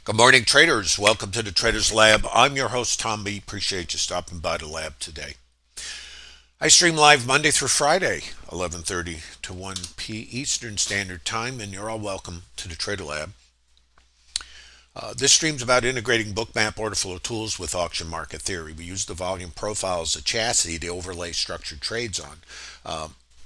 Good morning, traders. Welcome to the Traders Lab. I'm your host, Tom B. Appreciate you stopping by the lab today. I stream live Monday through Friday, 11:30 to 1 p. Eastern Standard Time, and you're all welcome to the Trader Lab. This stream's about integrating Bookmap order flow tools with auction market theory. We use the volume profile as a chassis to overlay structured trades on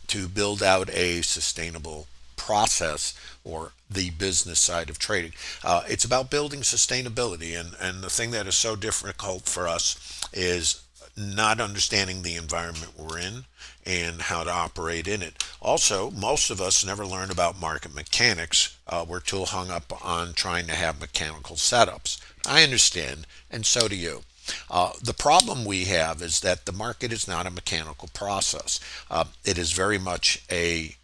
to build out a sustainable process or the business side of trading. It's about building sustainability, and the thing that is so difficult for us is not understanding the environment we're in and how to operate in it. Also, most of us never learned about market mechanics. We're too hung up on trying to have mechanical setups. I understand, and so do you. The problem we have is that the market is not a mechanical process. It is very much a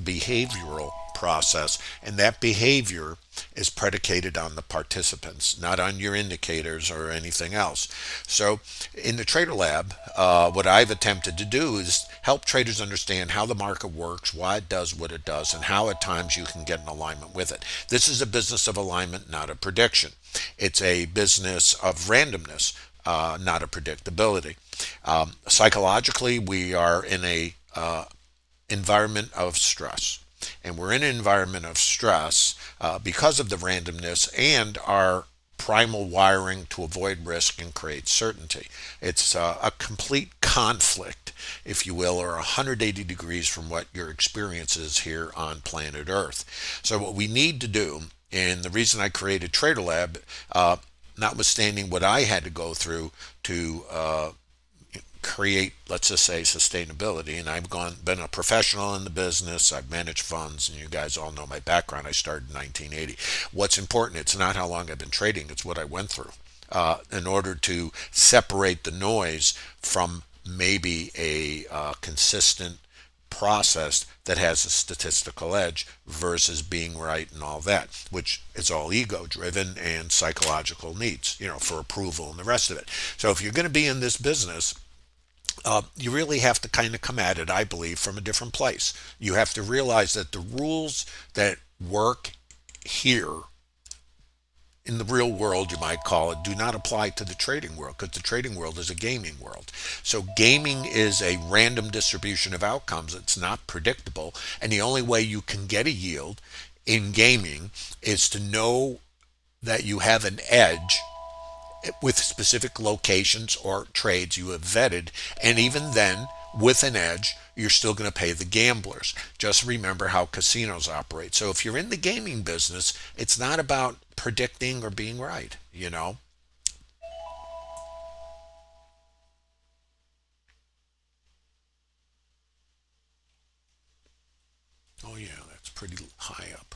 behavioral process, and that behavior is predicated on the participants, not on your indicators or anything else. So in the Trader Lab, what I've attempted to do is help traders understand how the market works, why it does what it does, and how at times you can get in alignment with it. This is a business of alignment, not a prediction. It's a business of randomness, not a predictability. Psychologically, we are in a environment of stress. And we're in an environment of stress because of the randomness and our primal wiring to avoid risk and create certainty. It's a complete conflict, if you will, or 180 degrees from what your experience is here on planet Earth. So what we need to do, and the reason I created TraderLab, notwithstanding what I had to go through to create, let's just say, sustainability, and been a professional in the business. I've managed funds, and you guys all know my background. I started in 1980. What's important, it's not how long I've been trading, it's what I went through in order to separate the noise from maybe a consistent process that has a statistical edge versus being right and all that, which is all ego driven and psychological needs, for approval and the rest of it. So if you're going to be in this business, you really have to kind of come at it, I believe, from a different place. You have to realize that the rules that work here in the real world, you might call it, do not apply to the trading world, because the trading world is a gaming world. So gaming is a random distribution of outcomes. It's not predictable. And the only way you can get a yield in gaming is to know that you have an edge with specific locations or trades you have vetted, and even then, with an edge, you're still going to pay the gamblers. Just remember how casinos operate. So if you're in the gaming business, it's not about predicting or being right. Oh yeah, that's pretty high up.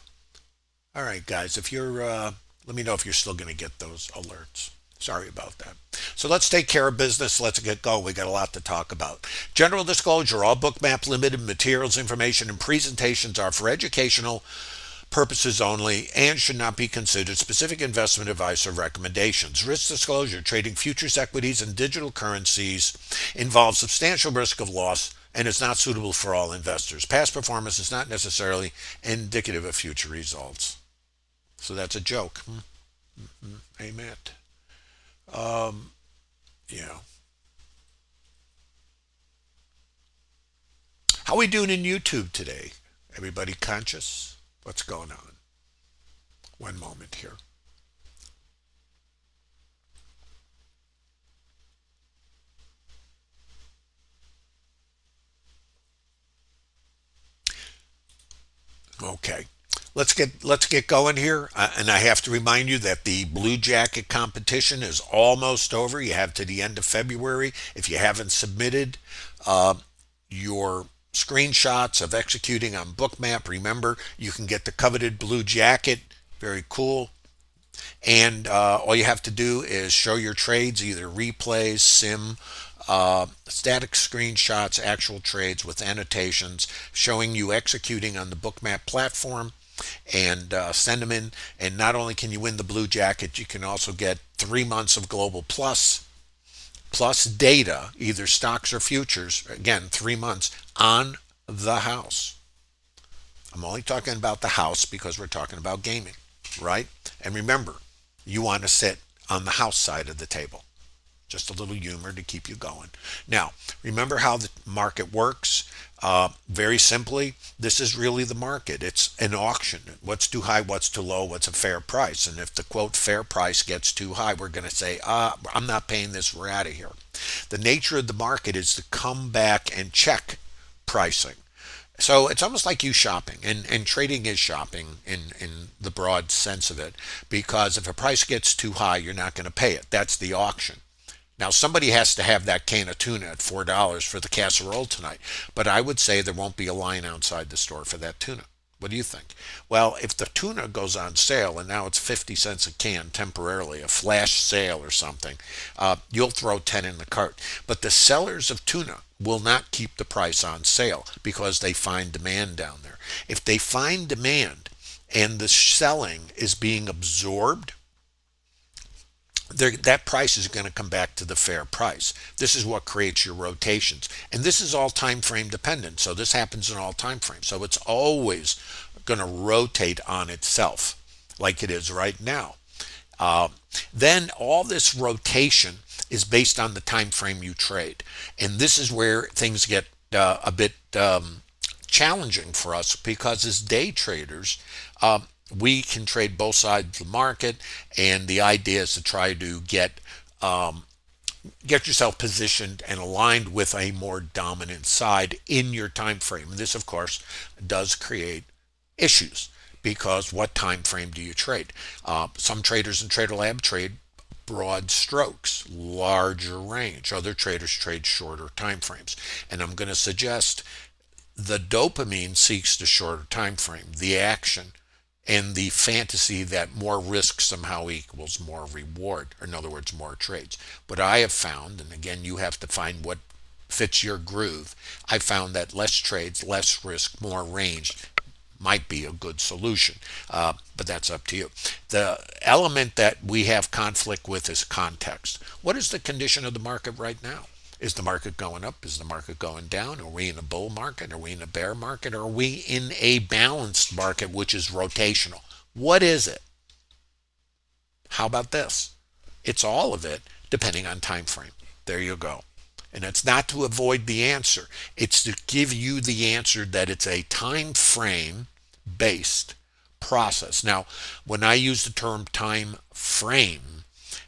All right, guys, if you're, let me know if you're still going to get those alerts. Sorry about that. So let's take care of business. Let's get going. We got a lot to talk about. General disclosure: all Bookmap Limited materials, information, and presentations are for educational purposes only and should not be considered specific investment advice or recommendations. Risk disclosure: trading futures, equities, and digital currencies involves substantial risk of loss and is not suitable for all investors. Past performance is not necessarily indicative of future results. So that's a joke. Amen. Um, yeah. How we doing in YouTube today? Everybody conscious? What's going on? One moment here. Okay. Let's get going here, and I have to remind you that the Blue Jacket competition is almost over. You have to the end of February. If you haven't submitted your screenshots of executing on Bookmap, remember you can get the coveted Blue Jacket. Very cool. And all you have to do is show your trades, either replays, sim, static screenshots, actual trades with annotations showing you executing on the Bookmap platform, and send them in. And not only can you win the Blue Jacket, you can also get 3 months of Global plus data, either stocks or futures. Again, 3 months on the house. I'm only talking about the house because we're talking about gaming, right? And remember, You want to sit on the house side of the table. Just a little humor to keep you going. Now, remember how the market works? Very simply, this is really the market. It's an auction. What's too high, what's too low, what's a fair price? And if the quote fair price gets too high, we're going to say, I'm not paying this, we're out of here. The nature of the market is to come back and check pricing. So it's almost like you shopping, and trading is shopping in the broad sense of it, because if a price gets too high, you're not going to pay it. That's the auction. Now, somebody has to have that can of tuna at $4 for the casserole tonight, but I would say there won't be a line outside the store for that tuna. What do you think? Well, if the tuna goes on sale and now it's 50 cents a can temporarily, a flash sale or something, you'll throw 10 in the cart. But the sellers of tuna will not keep the price on sale because they find demand down there. If they find demand and the selling is being absorbed, that price is going to come back to the fair price. This is what creates your rotations. And this is all time frame dependent. So this happens in all time frames. So it's always going to rotate on itself like it is right now. Then all this rotation is based on the time frame you trade. And this is where things get a bit challenging for us, because as day traders, we can trade both sides of the market, and the idea is to try to get yourself positioned and aligned with a more dominant side in your time frame. And this, of course, does create issues, because what time frame do you trade? Some traders in TraderLab trade broad strokes, larger range. Other traders trade shorter time frames. And I'm going to suggest the dopamine seeks the shorter time frame, the action, and the fantasy that more risk somehow equals more reward, or in other words, more trades. What I have found, and again, you have to find what fits your groove, I found that less trades, less risk, more range might be a good solution, but that's up to you. The element that we have conflict with is context. What is the condition of the market right now? Is the market going up? Is the market going down? Are we in a bull market? Are we in a bear market? Are we in a balanced market, which is rotational? What is it? How about this? It's all of it, depending on time frame. There you go. And it's not to avoid the answer. It's to give you the answer that it's a time frame based process. Now, when I use the term time frame,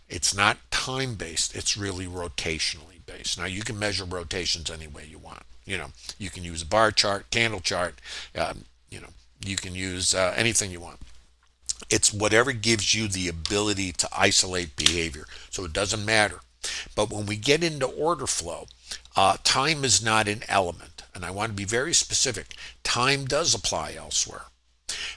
it's not time based. It's really rotationally based. Now, you can measure rotations any way you want. You can use a bar chart, candle chart. You can use anything you want. It's whatever gives you the ability to isolate behavior. So it doesn't matter. But when we get into order flow, time is not an element. And I want to be very specific. Time does apply elsewhere,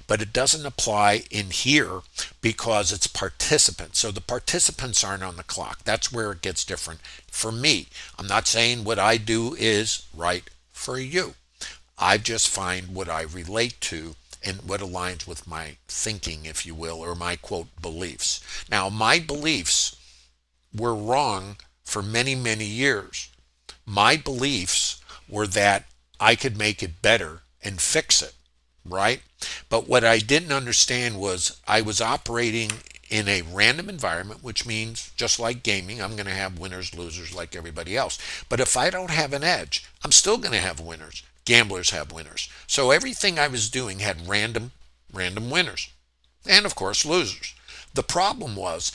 but it doesn't apply in here because it's participants. So the participants aren't on the clock. That's where it gets different for me. I'm not saying what I do is right for you. I just find what I relate to and what aligns with my thinking, if you will, or my quote beliefs. Now, my beliefs were wrong for many, many years. My beliefs were that I could make it better and fix it, right? But what I didn't understand was I was operating in a random environment, which means just like gaming, I'm going to have winners, losers like everybody else. But if I don't have an edge, I'm still going to have winners. Gamblers have winners. So everything I was doing had random winners. And of course, losers. The problem was,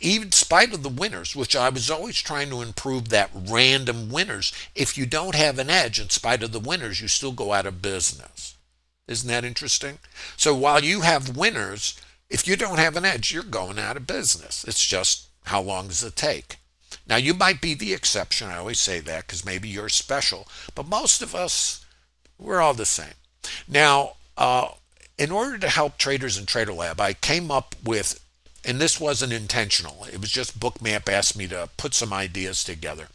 even in spite of the winners, which I was always trying to improve that random winners, if you don't have an edge in spite of the winners, you still go out of business. Isn't that interesting? So while you have winners, if you don't have an edge, you're going out of business. It's just how long does it take? Now, you might be the exception. I always say that because maybe you're special. But most of us, we're all the same. Now, in order to help traders in TraderLab, I came up with, and this wasn't intentional, it was just Bookmap asked me to put some ideas together.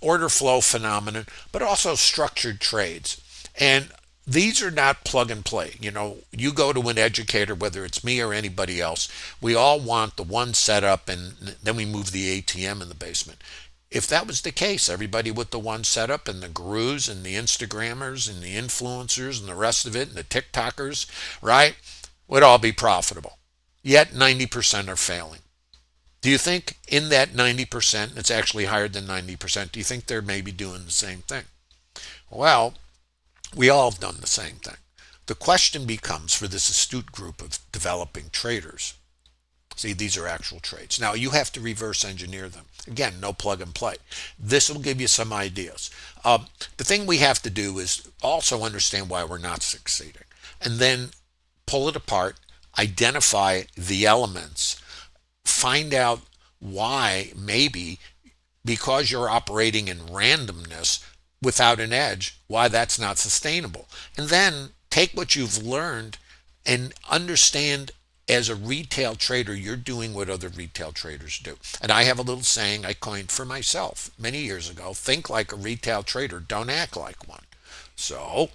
Order flow phenomenon, but also structured trades. And these are not plug and play. You go to an educator, whether it's me or anybody else, we all want the one setup and then we move the ATM in the basement. If that was the case, everybody with the one setup and the gurus and the Instagrammers and the influencers and the rest of it and the TikTokers, right, would all be profitable. yet 90% are failing. Do you think in that 90%, it's actually higher than 90%, do you think they're maybe doing the same thing? Well, we all have done the same thing. The question becomes for this astute group of developing traders. See, these are actual trades. Now, you have to reverse engineer them. Again, no plug and play. This will give you some ideas. The thing we have to do is also understand why we're not succeeding, and then pull it apart, identify the elements, find out why maybe because you're operating in randomness without an edge, why that's not sustainable. And then take what you've learned and understand as a retail trader, you're doing what other retail traders do. And I have a little saying I coined for myself many years ago: think like a retail trader, don't act like one. So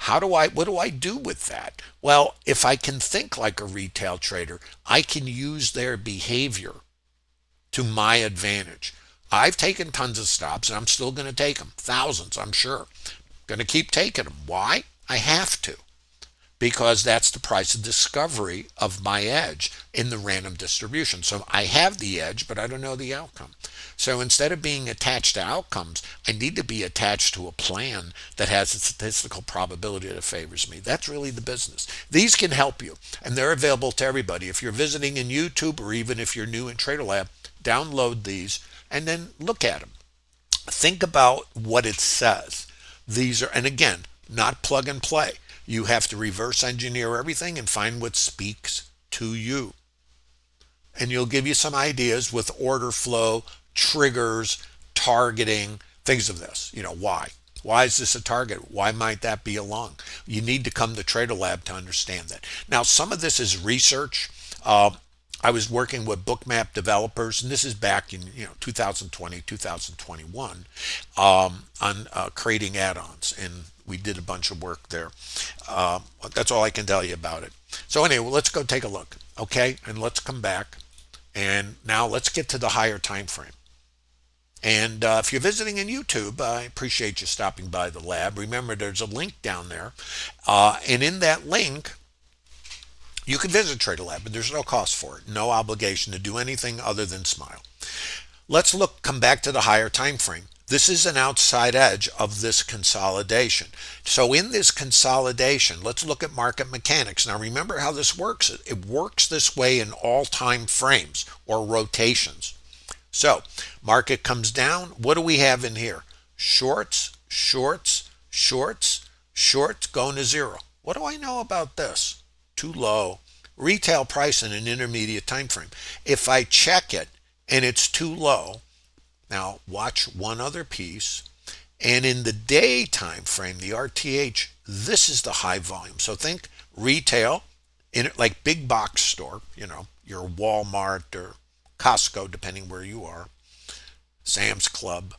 what do I do with that? Well, if I can think like a retail trader, I can use their behavior to my advantage. I've taken tons of stops and I'm still going to take them. Thousands, I'm sure. Going to keep taking them. Why? I have to. Because that's the price of discovery of my edge in the random distribution. So I have the edge, but I don't know the outcome. So instead of being attached to outcomes, I need to be attached to a plan that has a statistical probability that favors me. That's really the business. These can help you, and they're available to everybody. If you're visiting in YouTube, or even if you're new in TraderLab, download these and then look at them. Think about what it says. These are, and again, not plug and play. You have to reverse engineer everything and find what speaks to you. And you'll give you some ideas with order flow, triggers, targeting, things of this. Why? Why is this a target? Why might that be a long? You need to come to TraderLab to understand that. Now, some of this is research. I was working with Bookmap developers, and this is back in 2020, 2021, on creating add-ons, and we did a bunch of work there. That's all I can tell you about it. So anyway, let's go take a look, okay? And let's come back, and now let's get to the higher time frame. And if you're visiting in YouTube, I appreciate you stopping by the lab. Remember, there's a link down there, and in that link, you can visit TraderLab, but there's no cost for it, no obligation to do anything other than smile. Let's come back to the higher time frame. This is an outside edge of this consolidation. So in this consolidation, let's look at market mechanics. Now remember how this works. It works this way in all time frames or rotations. So market comes down. What do we have in here? Shorts, shorts, shorts, shorts going to zero. What do I know about this? Too low. Retail price in an intermediate time frame. If I check it and it's too low, now watch one other piece, and in the day time frame, the RTH, this is the high volume. So think retail, like big box store, your Walmart or Costco, depending where you are, Sam's Club,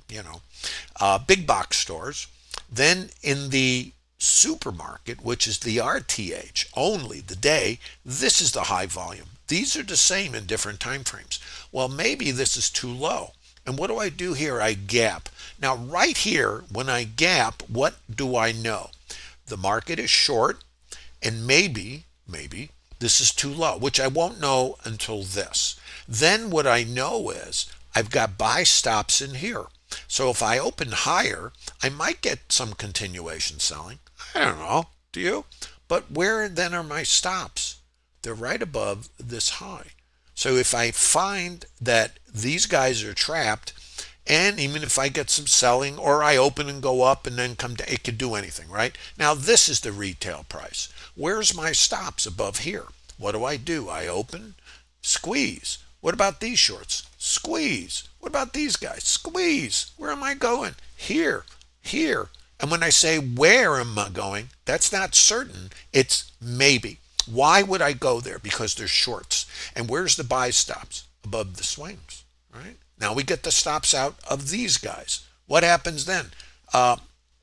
big box stores. Then in the supermarket, which is the RTH, only the day, this is the high volume. These are the same in different time frames. Well, maybe this is too low. And what do I do here? I gap. Now, right here, when I gap, what do I know? The market is short, and maybe this is too low, which I won't know until this. Then what I know is I've got buy stops in here. So if I open higher, I might get some continuation selling. I don't know. Do you? But where then are my stops? They're right above this high. So if I find that these guys are trapped, and even if I get some selling, or I open and go up and then come down, it could do anything, right? Now this is the retail price. Where's my stops above here? What do? I open, squeeze. What about these shorts? Squeeze. What about these guys? Squeeze. Where am I going? Here, here. And when I say where am I going, that's not certain. It's maybe. Why would I go there? Because there's shorts. And where's the buy stops? Above the swings, right? Now we get the stops out of these guys. What happens then?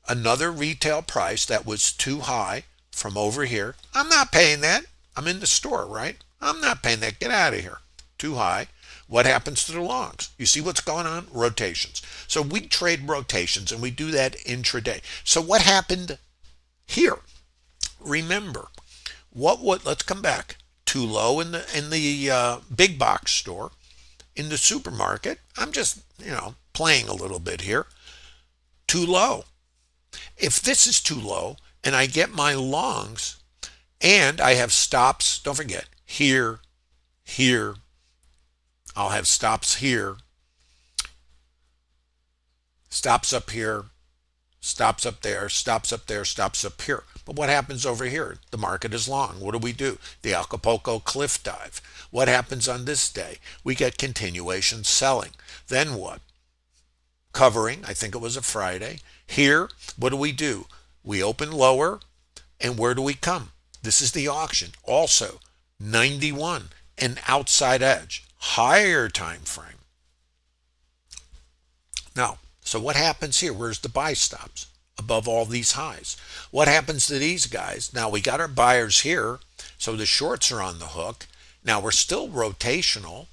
Another retail price that was too high from over here. I'm not paying that. I'm in the store, right? I'm not paying that. Get out of here. Too high. What happens to the longs? You see what's going on? Rotations. So we trade rotations, and we do that intraday. So what happened here? Remember, let's come back. too low in the big box store. In the supermarket, I'm just, playing a little bit here. Too low. If this is too low and I get my longs and I have stops, don't forget, here, here, I'll have stops here, stops up here, stops up there, stops up there, stops up here. But what happens over here? The market is long. What do? The Acapulco cliff dive. What happens on this day? We get continuation selling. Then what? Covering, I think it was a Friday. Here, what do? We open lower, and where do we come? This is the auction. Also, 91, an outside edge, higher time frame. Now, so what happens here? Where's the buy stops? Above all these highs. What happens to these guys? Now we got our buyers here, so the shorts are on the hook. Now we're still rotational,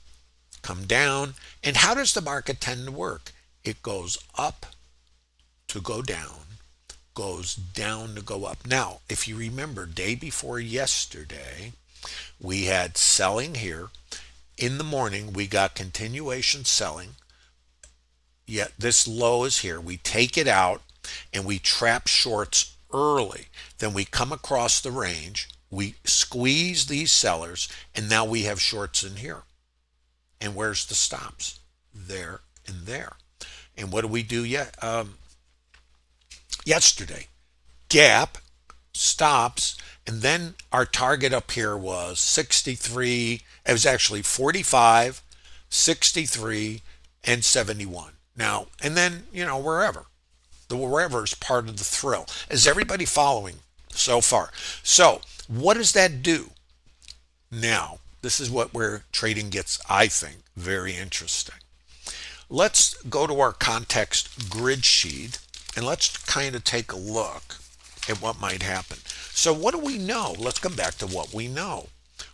come down, and how does the market tend to work? It goes up to go down, goes down to go up. Now, if you remember, day before yesterday, we had selling here. In the morning, we got continuation selling. Yet this low is here. We take it out and we trap shorts early. Then we come across the range. We squeeze these sellers, and now we have shorts in here. And where's the stops? There and there. And what do we do yesterday? Gap, stops, and then our target up here was 63. It was actually 45, 63, and 71. Now, and then, wherever. The wherever is part of the thrill. Is everybody following so far? So, what does that do? Now, this is where trading gets, I think, very interesting. Let's go to our context grid sheet and let's kind of take a look at what might happen. So what do we know? Let's come back to what we know.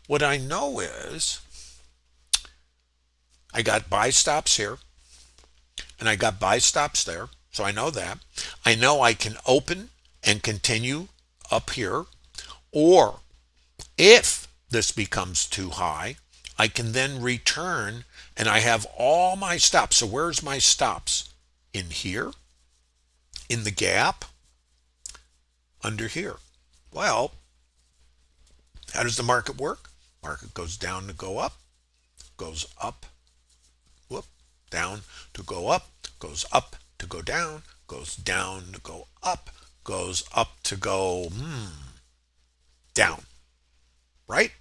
What I know is I got buy stops here and I got buy stops there. So I know that. I know I can open and continue up here, or if this becomes too high, I can then return and I have all my stops. So where's my stops? In here, in the gap, under here. Well, how does the market work? Market goes down to go up, goes up, whoop, down to go up, goes up to go down, goes down to go up, goes up to go down, right?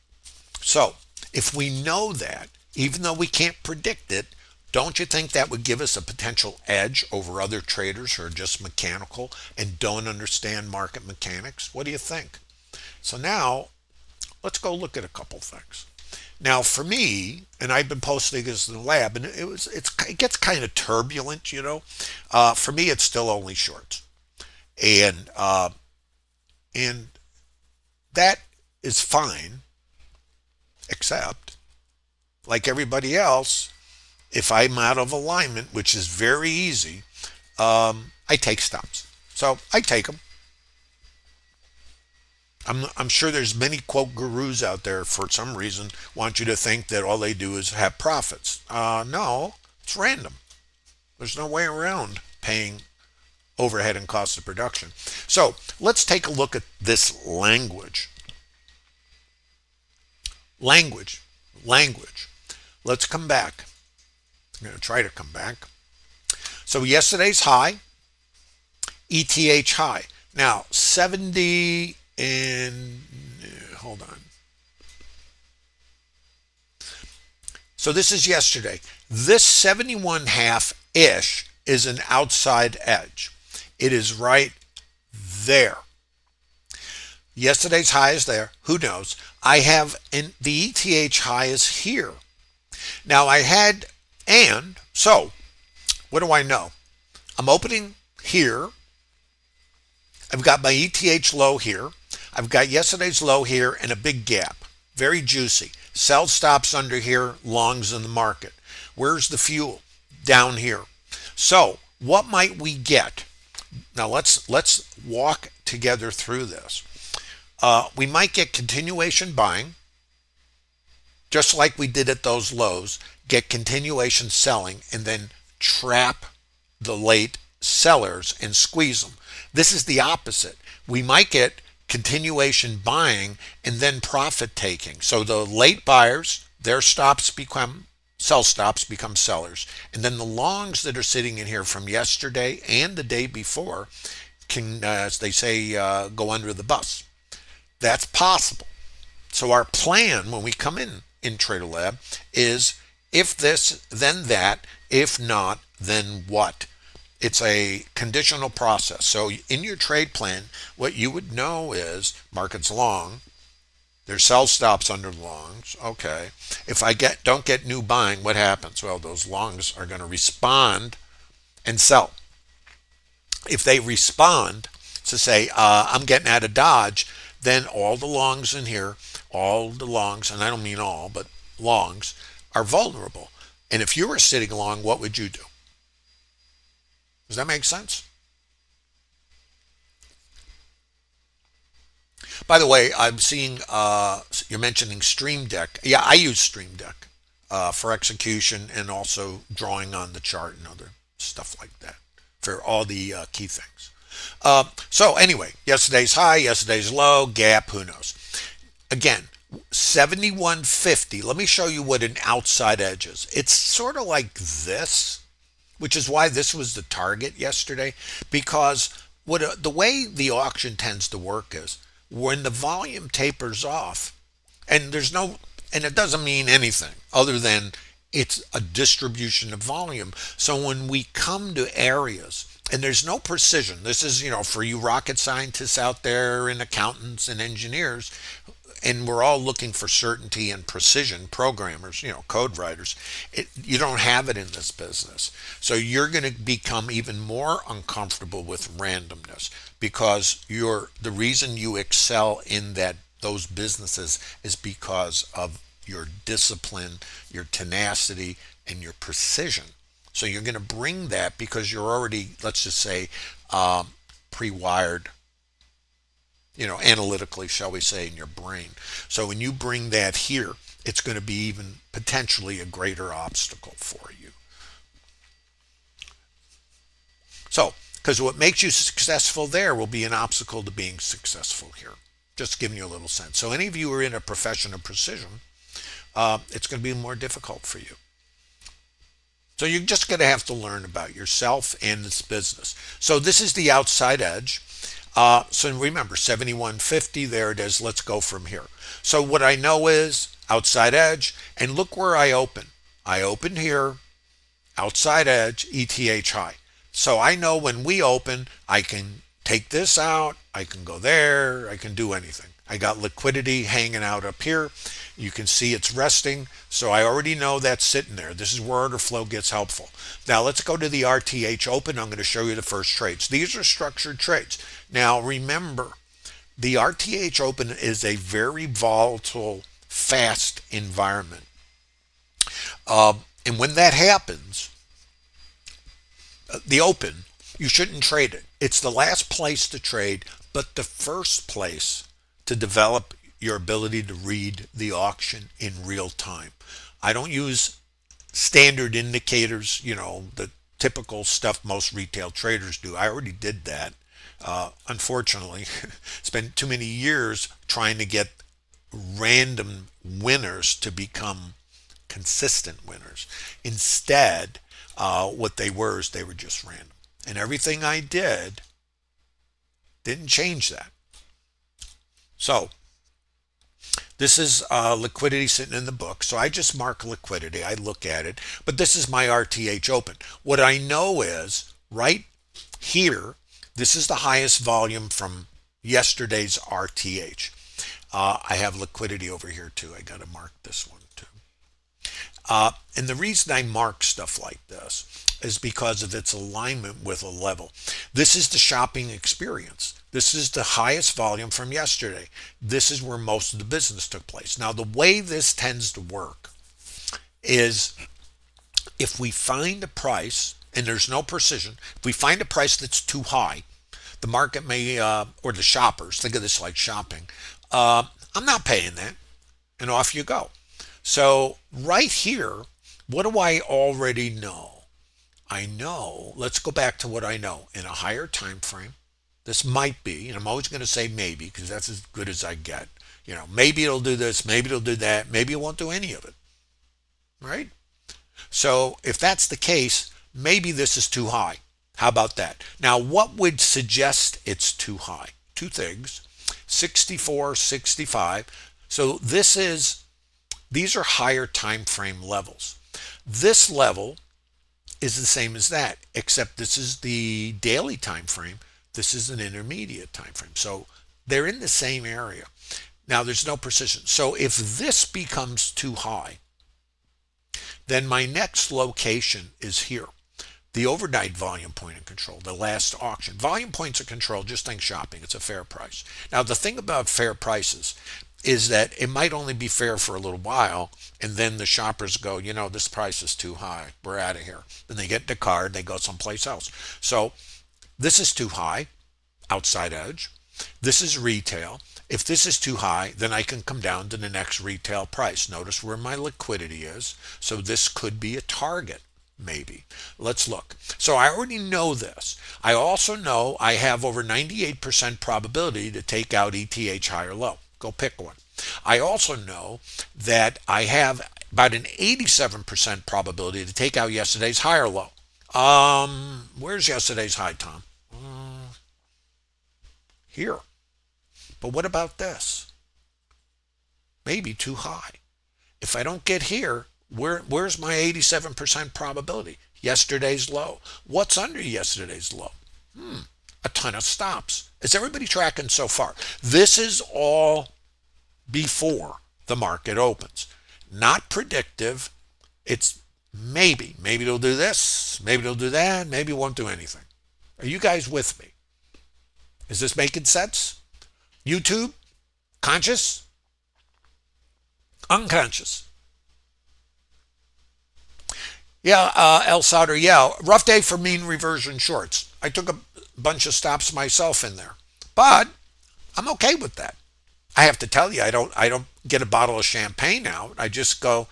So if we know that, even though we can't predict it, don't you think that would give us a potential edge over other traders who are just mechanical and don't understand market mechanics? What do you think? So now let's go look at a couple things. Now for me, and I've been posting this in the lab, and it gets kind of turbulent, For me, it's still only shorts, and that is fine, except like everybody else, if I'm out of alignment, which is very easy, I take stops. So I take them. I'm sure there's many quote gurus out there for some reason want you to think that all they do is have profits. No, it's random. There's no way around paying overhead and cost of production. So let's take a look at this language. Language. Let's come back. I'm going to try to come back. So yesterday's high, ETH high. Now 70 and hold on. So this is yesterday. This 71.5-ish is an outside edge. It is right there. Yesterday's high is there. Who knows? I have the ETH high is here. Now I had, and so what do I know? I'm opening here. I've got my ETH low here. I've got yesterday's low here and a big gap. Very juicy. Sell stops under here, longs in the market. Where's the fuel? Down here. So what might we get? Now let's walk together through this. We might get continuation buying. just like we did at those lows, get continuation selling and then trap the late sellers and squeeze them. This is the opposite. We might get continuation buying and then profit taking. So the late buyers, their stops become sell stops become sellers. And then the longs that are sitting in here from yesterday and the day before can, as they say, go under the bus. That's possible. So our plan when we come in TraderLab is if this, then that, if not, then what? It's a conditional process. So in your trade plan, what you would know is market's long, there's sell stops under longs. Okay. If I don't get new buying, what happens? Well, those longs are going to respond and sell. If they respond to say, I'm getting out of Dodge, then all the longs in here, all the longs, and I don't mean all, but longs, are vulnerable. And if you were sitting long, what would you do? Does that make sense? By the way, I'm seeing you're mentioning Stream Deck. Yeah, I use Stream Deck for execution and also drawing on the chart and other stuff like that for all the key things. So anyway, yesterday's high, yesterday's low, gap, who knows? Again, 71.50. Let me show you what an outside edge is. It's sort of like this, which is why this was the target yesterday, because the way the auction tends to work is when the volume tapers off, and it doesn't mean anything other than it's a distribution of volume. So when we come to areas, and there's no precision, this is, for you rocket scientists out there and accountants and engineers, and we're all looking for certainty and precision, programmers, code writers. You don't have it in this business. So you're going to become even more uncomfortable with randomness because the reason you excel in those businesses is because of your discipline, your tenacity, and your precision. So you're going to bring that because you're already, let's just say, pre-wired, analytically, shall we say, in your brain. So when you bring that here, it's going to be even potentially a greater obstacle for you. So, because what makes you successful there will be an obstacle to being successful here. Just giving you a little sense. So any of you who are in a profession of precision, it's going to be more difficult for you. So you're just going to have to learn about yourself and this business. So this is the outside edge. So remember, 71.50, there it is. Let's go from here. So what I know is outside edge, and look where I open. I open here, outside edge, ETH high. So I know when we open, I can take this out, I can go there, I can do anything. I got liquidity hanging out up here. You can see it's resting. So I already know that's sitting there. This is where order flow gets helpful. Now let's go to the RTH open. I'm going to show you the first trades. These are structured trades. Now remember, the RTH open is a very volatile, fast environment. And when that happens, the open, you shouldn't trade it. It's the last place to trade, but the first place to develop your ability to read the auction in real time. I don't use standard indicators, the typical stuff most retail traders do. I already did that. Unfortunately, spent too many years trying to get random winners to become consistent winners. Instead, what they were is they were just random. And everything I did didn't change that. So this is liquidity sitting in the book. So I just mark liquidity. I look at it. But this is my RTH open. What I know is right here, this is the highest volume from yesterday's RTH. I have liquidity over here too. I got to mark this one too. And the reason I mark stuff like this is because of its alignment with a level. This is the shopping experience. This is the highest volume from yesterday. This is where most of the business took place. Now, the way this tends to work is if we find a price, and there's no precision, if we find a price that's too high, the market may, or the shoppers, think of this like shopping, I'm not paying that, and off you go. So right here, what do I already know? I know, let's go back to what I know. In a higher time frame, this might be, and I'm always going to say maybe because that's as good as I get. Maybe it'll do this, maybe it'll do that, maybe it won't do any of it, right? So if that's the case, maybe this is too high. How about that? Now, what would suggest it's too high? Two things, 64, 65. So these are higher time frame levels. This level is the same as that, except this is the daily time frame. This is an intermediate time frame. So they're in the same area. Now there's no precision. So if this becomes too high, then my next location is here. The overnight volume point of control, the last auction. Volume points of control, just think shopping. It's a fair price. Now the thing about fair prices is that it might only be fair for a little while, and then the shoppers go, this price is too high. We're out of here. Then they get the card, they go someplace else. So this is too high, outside edge. This is retail. If this is too high, then I can come down to the next retail price. Notice where my liquidity is. So this could be a target, maybe. Let's look. So I already know this. I also know I have over 98% probability to take out ETH high or low. Go pick one. I also know that I have about an 87% probability to take out yesterday's high or low. Where's yesterday's high, Tom? Here. But what about this? Maybe too high. If I don't get here, where's my 87% probability? Yesterday's low. What's under yesterday's low? A ton of stops. Is everybody tracking so far? This is all before the market opens. Not predictive. It's maybe. Maybe it'll do this. Maybe it'll do that. Maybe it won't do anything. Are you guys with me? Is this making sense? YouTube? Conscious? Unconscious? Yeah, El Sauder, yeah. Rough day for mean reversion shorts. I took a bunch of stops myself in there. But I'm okay with that. I have to tell you, I don't get a bottle of champagne out. I just go,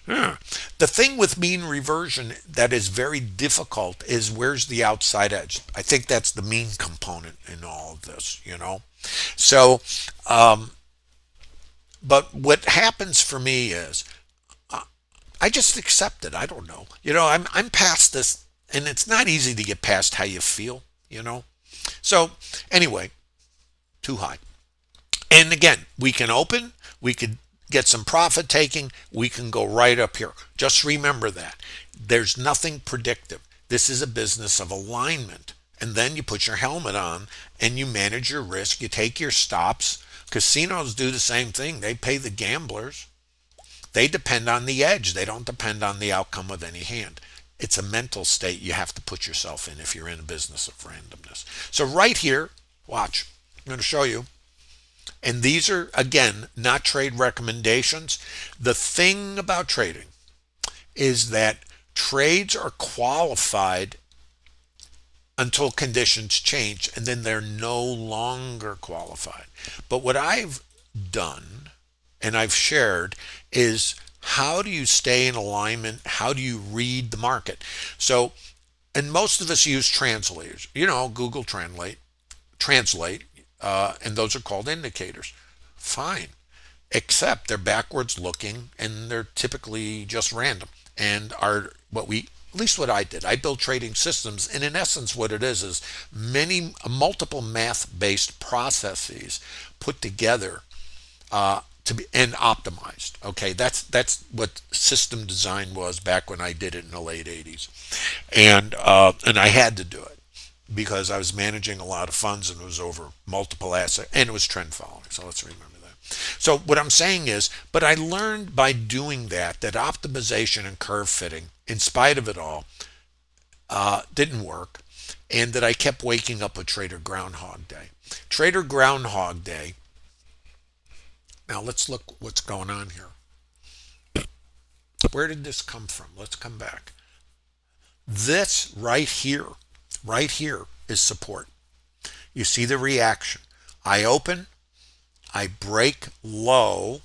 The thing with mean reversion that is very difficult is where's the outside edge. I think that's the mean component in all of this. So, but what happens for me is I just accept it. I don't know. I'm past this, and it's not easy to get past how you feel. So anyway, too high. And again, we can open, we could get some profit taking, we can go right up here. Just remember that. There's nothing predictive. This is a business of alignment. And then you put your helmet on and you manage your risk. You take your stops. Casinos do the same thing. They pay the gamblers. They depend on the edge. They don't depend on the outcome of any hand. It's a mental state you have to put yourself in if you're in a business of randomness. So right here, watch. I'm going to show you. And these are, again, not trade recommendations. The thing about trading is that trades are qualified until conditions change, and then they're no longer qualified. But what I've done and I've shared is how do you stay in alignment? How do you read the market? So, and most of us use translators, Google Translate, and those are called indicators. Fine. Except they're backwards looking and they're typically just random and are at least what I did. I built trading systems, and in essence what it is multiple math-based processes put together to be and optimized. Okay, that's what system design was back when I did it in the late 80s. And I had to do it because I was managing a lot of funds and it was over multiple assets and it was trend following. So let's remember that. So what I'm saying is, but I learned by doing that optimization and curve fitting, in spite of it all, didn't work, and that I kept waking up with Trader Groundhog Day. Trader Groundhog Day. Now let's look what's going on here. Where did this come from? Let's come back. This right here is support. You see the reaction. I open, I break low,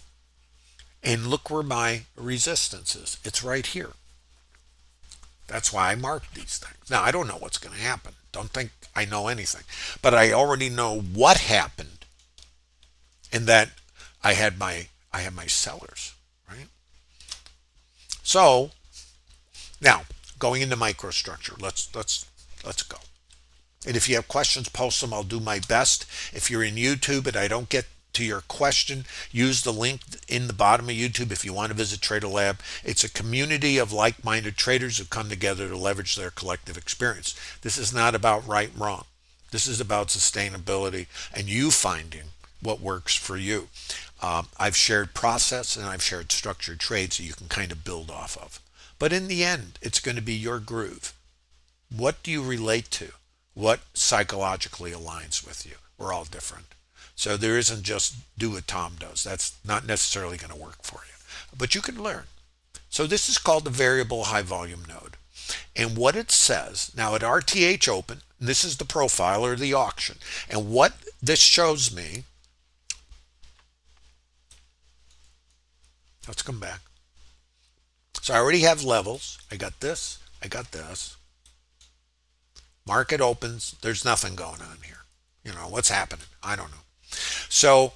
And look where my resistance is. It's right here. That's why I marked these things. Now, I don't know what's going to happen. Don't think I know anything. But I already know what happened, and that I had my sellers, right? So now going into microstructure, let's go. And if you have questions, post them. I'll do my best. If you're in YouTube and I don't get to your question, use the link in the bottom of YouTube if you want to visit TraderLab. It's a community of like-minded traders who come together to leverage their collective experience. This is not about right and wrong. This is about sustainability and you finding what works for you. I've shared process and I've shared structured trades that you can kind of build off of. But in the end, it's going to be your groove. What do you relate to? What psychologically aligns with you? We're all different. So there isn't just do what Tom does. That's not necessarily going to work for you. But you can learn. So this is called the variable high volume node. And what it says, now at RTH open, this is the profile or the auction. And what this shows me, let's come back. So I already have levels. I got this. I got this. Market opens. There's nothing going on here. You know, what's happening? I don't know. So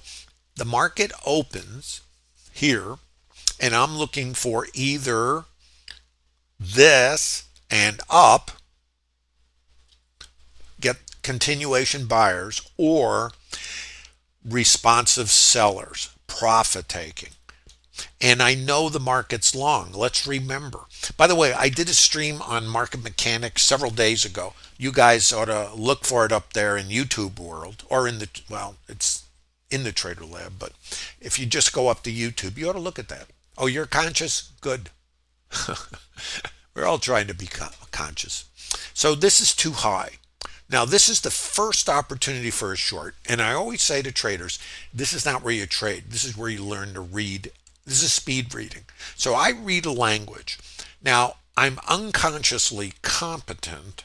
the market opens here, and I'm looking for either this and up, get continuation buyers, or responsive sellers, profit taking. And I know the market's long. Let's remember. By the way, I did a stream on market mechanics several days ago. You guys ought to look for it up there in YouTube world, or in the, well, it's in the TraderLab, but if you just go up to YouTube, you ought to look at that. Oh, you're conscious? Good. We're all trying to be conscious. So this is too high. Now, this is the first opportunity for a short. And I always say to traders, this is not where you trade. This is where you learn to read. This is speed reading. So I read a language. Now, I'm unconsciously competent.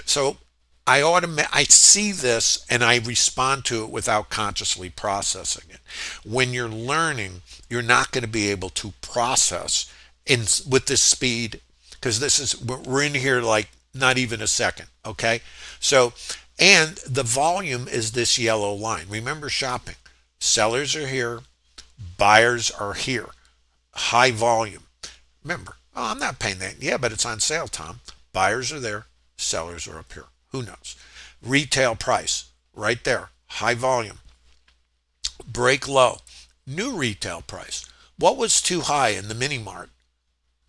So I see this and I respond to it without consciously processing it. When you're learning, you're not going to be able to process with this speed, because we're in here like not even a second. Okay. So, and the volume is this yellow line. Remember shopping. Sellers are here. Buyers are here. High volume. Remember, oh, I'm not paying that. Yeah, but it's on sale, Tom. Buyers are there. Sellers are up here. Who knows? Retail price right there. High volume. Break low. New retail price. What was too high in the mini mart?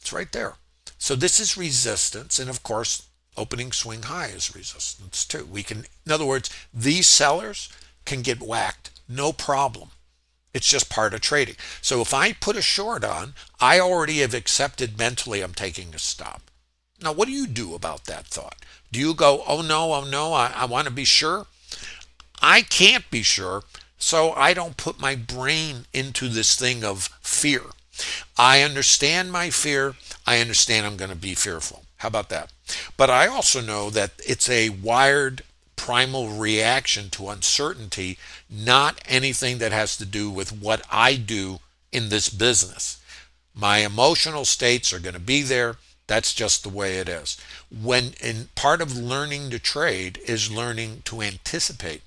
It's right there. So this is resistance. And of course, opening swing high is resistance too. In other words, these sellers can get whacked. No problem. It's just part of trading. So if I put a short on, I already have accepted mentally I'm taking a stop. Now, what do you do about that thought? Do you go, oh no, I want to be sure? I can't be sure, so I don't put my brain into this thing of fear. I understand my fear. I understand I'm going to be fearful. How about that? But I also know that it's a wired primal reaction to uncertainty, not anything that has to do with what I do in this business. My emotional states are going to be there. That's just the way it is. And part of learning to trade is learning to anticipate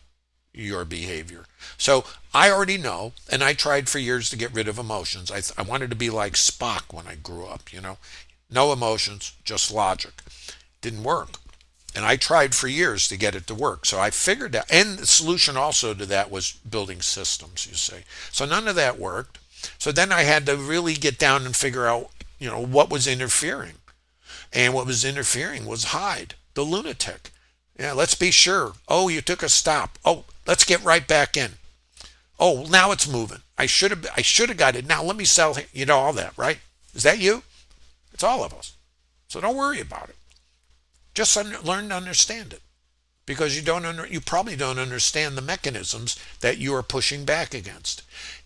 your behavior. So I already know, and I tried for years to get rid of emotions. I wanted to be like Spock when I grew up, no emotions, just logic. Didn't work. And I tried for years to get it to work. So I figured out, and the solution also to that was building systems, you see. So none of that worked. So then I had to really get down and figure out, what was interfering. And what was interfering was Hyde, the lunatic. Yeah, let's be sure. Oh, you took a stop. Oh, let's get right back in. Oh, now it's moving. I should have got it. Now let me sell, all that, right? Is that you? It's all of us. So don't worry about it. Just learn to understand it, because you probably don't understand the mechanisms that you are pushing back against.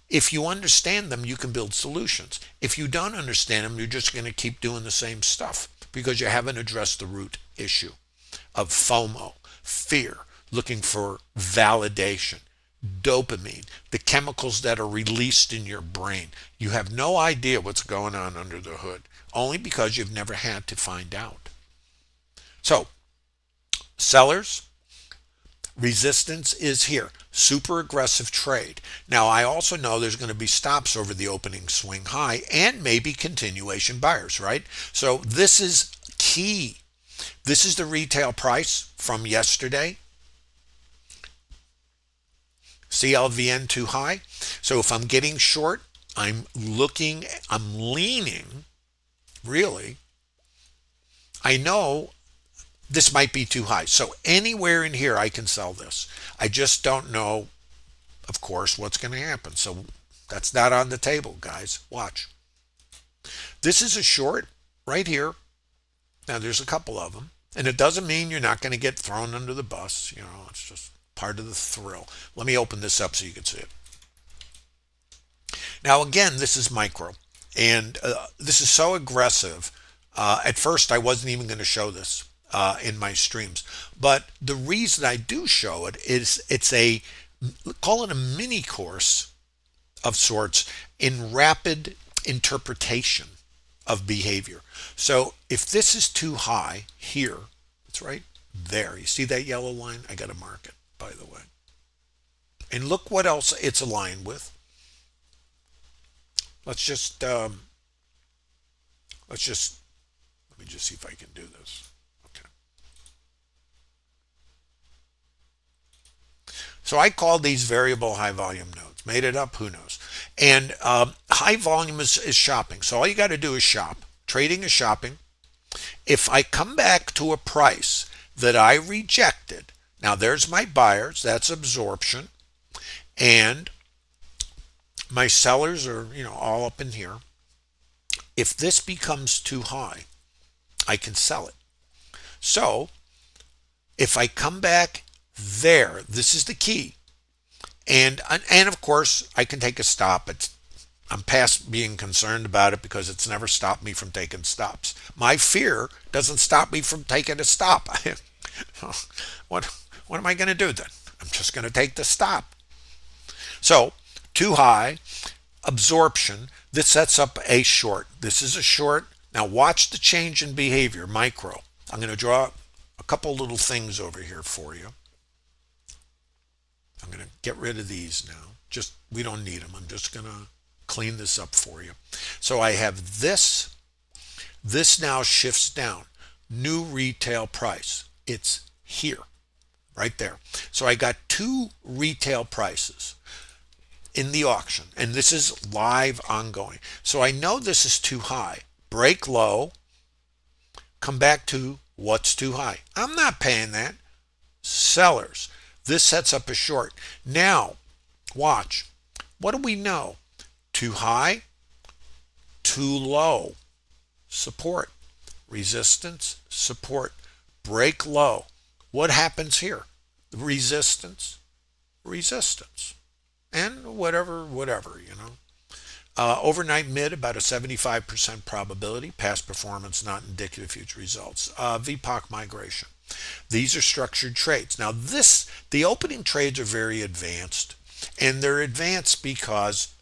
If you understand them, you can build solutions. If you don't understand them, you're just going to keep doing the same stuff because you haven't addressed the root issue of FOMO, fear, looking for validation. dopamine, the chemicals that are released in your brain. You have no idea what's going on under the hood, only because you've never had to find out. So, sellers, resistance is here. Super aggressive trade. Now, I also know there's going to be stops over the opening swing high and maybe continuation buyers, right? So this is key. This is the retail price from yesterday. CLVN too high. So if I'm getting short, I'm leaning, really. I know this might be too high. So anywhere in here I can sell this. I just don't know, of course, what's going to happen. So that's not on the table, guys. Watch. This is a short right here. Now there's a couple of them. And it doesn't mean you're not going to get thrown under the bus. You know, it's just part of the thrill. Let me open this up so you can see it. Now again, this is micro. And this is so aggressive. At first I wasn't even going to show this in my streams, but the reason I do show it is it's a, call it a mini course of sorts in rapid interpretation of behavior. So if this is too high here, it's right there. You see that yellow line? I got to mark it, by the way. And look what else it's aligned with. Let me just see if I can do this. So I call these variable high volume nodes. Made it up, who knows? And high volume is shopping. So all you got to do is shop. Trading is shopping. If I come back to a price that I rejected, now there's my buyers, that's absorption. And my sellers are, all up in here. If this becomes too high, I can sell it. So if I come back there, this is the key, and of course I can take a stop. I'm past being concerned about it because it's never stopped me from taking stops. My fear doesn't stop me from taking a stop. What am I going to do then? I'm just going to take the stop. So too high, absorption. This sets up a short. This is a short. Now watch the change in behavior, micro. I'm going to draw a couple little things over here for you. I'm going to get rid of these now. We don't need them. I'm just going to clean this up for you. So I have this. This now shifts down. New retail price. It's here, right there. So I got two retail prices in the auction, and this is live ongoing. So I know this is too high. Break low, come back to what's too high. I'm not paying that. Sellers. This sets up a short. Now, watch. What do we know? Too high, too low. Support. Resistance, support. Break low. What happens here? Resistance, resistance. And whatever. Overnight mid, about a 75% probability. Past performance not indicative of future results. VPOC migration. These are structured trades. Now the opening trades are very advanced, and they're advanced because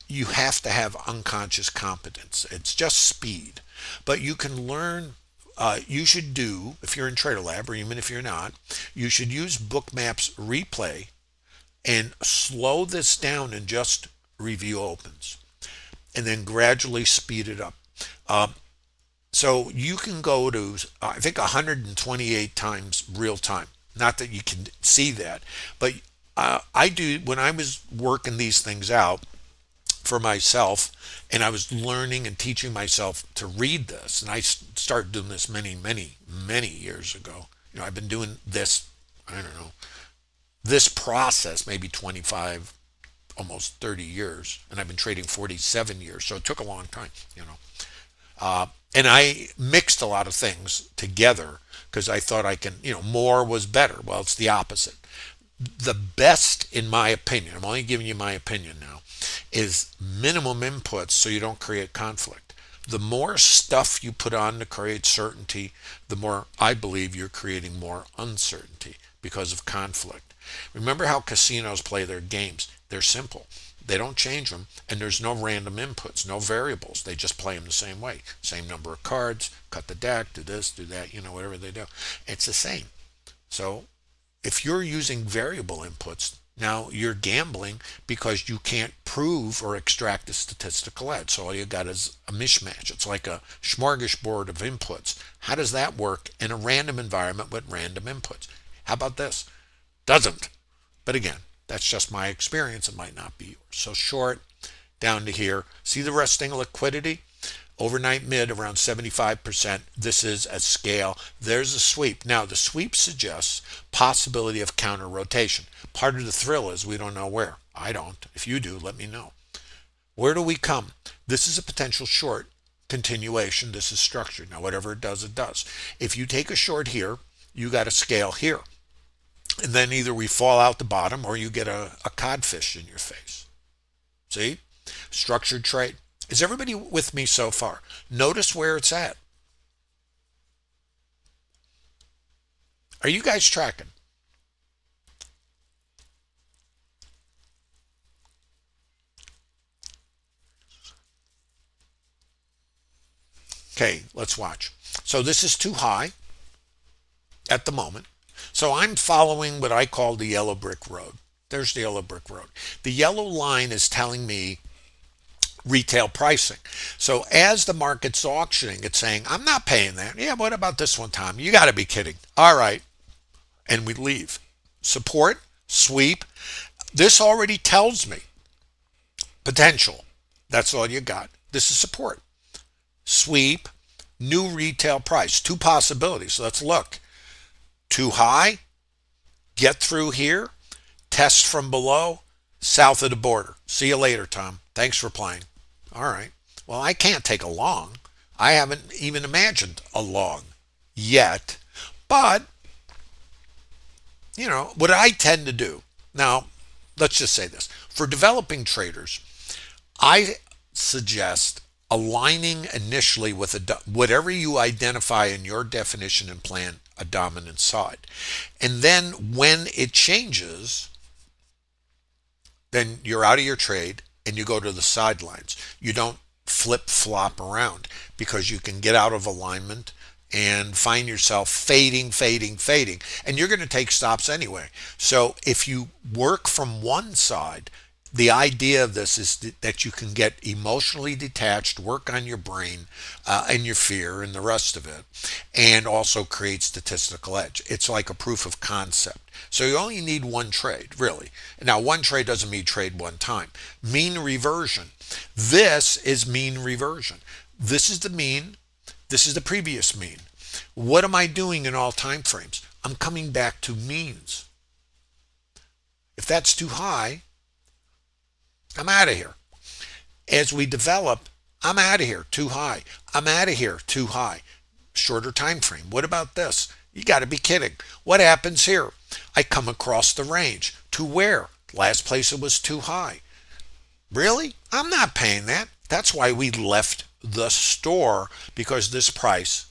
you have to have unconscious competence. It's just speed. But you can learn, you should do, if you're in TraderLab, or even if you're not, you should use Bookmap's replay and slow this down and just review opens, and then gradually speed it up. So you can go to, I think, 128 times real time. Not that you can see that, but I do, when I was working these things out for myself, and I was learning and teaching myself to read this, and I started doing this many years ago. I've been doing this, I don't know, this process maybe 25, almost 30 years, and I've been trading 47 years, so it took a long time, and I mixed a lot of things together because I thought I can, more was better. Well, it's the opposite. The best, in my opinion, I'm only giving you my opinion now, is minimum inputs so you don't create conflict. The more stuff you put on to create certainty, the more I believe you're creating more uncertainty because of conflict. Remember how casinos play their games? They're simple. They don't change them, and there's no random inputs, no variables. They just play them the same way. Same number of cards, cut the deck, do this, do that, whatever they do. It's the same. So if you're using variable inputs, now you're gambling because you can't prove or extract a statistical edge. So all you got is a mismatch. It's like a smorgasbord of inputs. How does that work in a random environment with random inputs? How about this? Doesn't. But again, that's just my experience. It might not be yours. So short down to here. See the resting liquidity? Overnight mid around 75%. This is a scale. There's a sweep. Now the sweep suggests possibility of counter rotation. Part of the thrill is we don't know where. I don't. If you do, let me know. Where do we come? This is a potential short continuation. This is structured. Now whatever it does, it does. If you take a short here, you got a scale here. And then either we fall out the bottom or you get a codfish in your face. See? Structured trade. Is everybody with me so far? Notice where it's at. Are you guys tracking? Okay, let's watch. So this is too high at the moment. So I'm following what I call the yellow brick road. There's the yellow brick road. The yellow line is telling me retail pricing. So as the market's auctioning, it's saying, I'm not paying that. Yeah, what about this one, Tom? You got to be kidding. All right. And we leave. Support, sweep. This already tells me potential. That's all you got. This is support. Sweep, new retail price. Two possibilities. Let's look. Too high, get through here, test from below, south of the border. See you later, Tom. Thanks for playing. All right. Well, I can't take a long. I haven't even imagined a long yet. But, what I tend to do, now, let's just say this. For developing traders, I suggest aligning initially with whatever you identify in your definition and plan a dominant side. And then when it changes, then you're out of your trade and you go to the sidelines. You don't flip-flop around because you can get out of alignment and find yourself fading. And you're going to take stops anyway. So if you work from one side, the idea of this is that you can get emotionally detached, work on your brain and your fear and the rest of it, and also create statistical edge. It's like a proof of concept. So you only need one trade, really. Now, one trade doesn't mean trade one time. Mean reversion. This is mean reversion. This is the mean. This is the previous mean. What am I doing in all time frames? I'm coming back to means. If that's too high, I'm out of here. As we develop, I'm out of here, too high. I'm out of here, too high. Shorter time frame. What about this? You got to be kidding. What happens here? I come across the range. To where? Last place it was too high. Really? I'm not paying that. That's why we left the store, because this price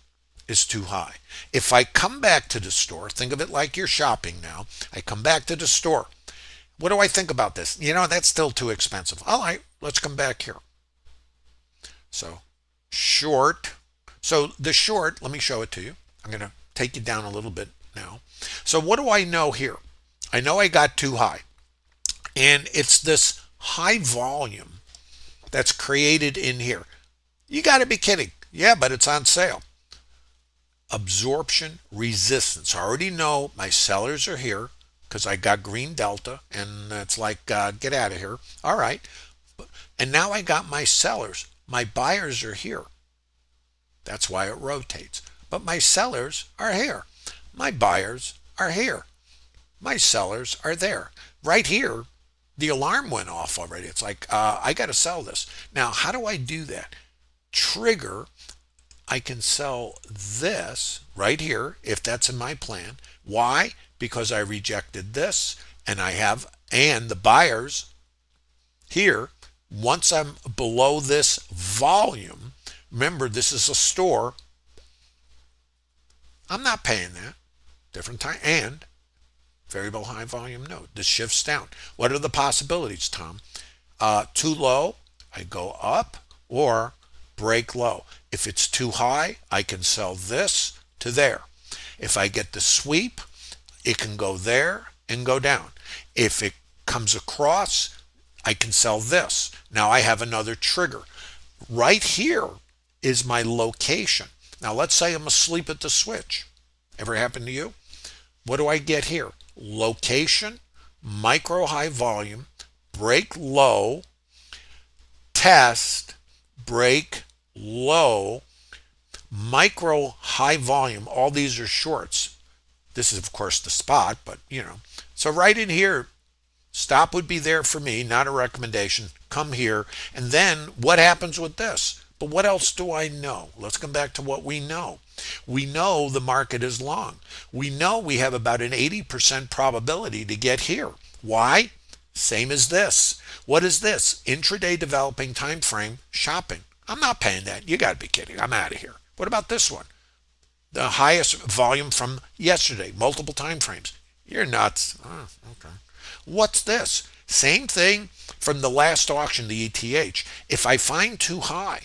is too high. If I come back to the store, think of it like you're shopping now. I come back to the store. What do I think about this? That's still too expensive. All right, let's come back here. So, short. So the short, let me show it to you. I'm going to take you down a little bit now. So what do I know here? I know I got too high. And it's this high volume that's created in here. You got to be kidding. Yeah, but it's on sale. Absorption resistance. I already know my sellers are here, because I got green delta, and it's like, get out of here. All right. And now I got my sellers. My buyers are here. That's why it rotates. But my sellers are here. My buyers are here. My sellers are there. Right here, the alarm went off already. It's like, I got to sell this. Now, how do I do that? Trigger, I can sell this right here, if that's in my plan. Why? Because I rejected this, and the buyers here, once I'm below this volume, remember this is a store, I'm not paying that. Different time. And variable high volume node. This shifts down. What are the possibilities, Tom? Too low, I go up, or break low. If it's too high, I can sell this to there. If I get the sweep, it can go there and go down. If it comes across, I can sell this. Now I have another trigger. Right here is my location. Now let's say I'm asleep at the switch. Ever happen to you? What do I get here? Location, micro high volume, break low, test, break low, micro high volume. All these are shorts. This is of course the spot, but so right in here, stop would be there for me, not a recommendation. Come here, and then what happens with this? But what else do I know? Let's come back to what we know. We know the market is long. We know we have about an 80% probability to get here. Why? Same as this. What is this? Intraday developing time frame shopping. I'm not paying that. You got to be kidding. I'm out of here. What about this one? The highest volume from yesterday, multiple time frames. You're nuts. Oh, okay. What's this? Same thing from the last auction, the ETH. If I find too high,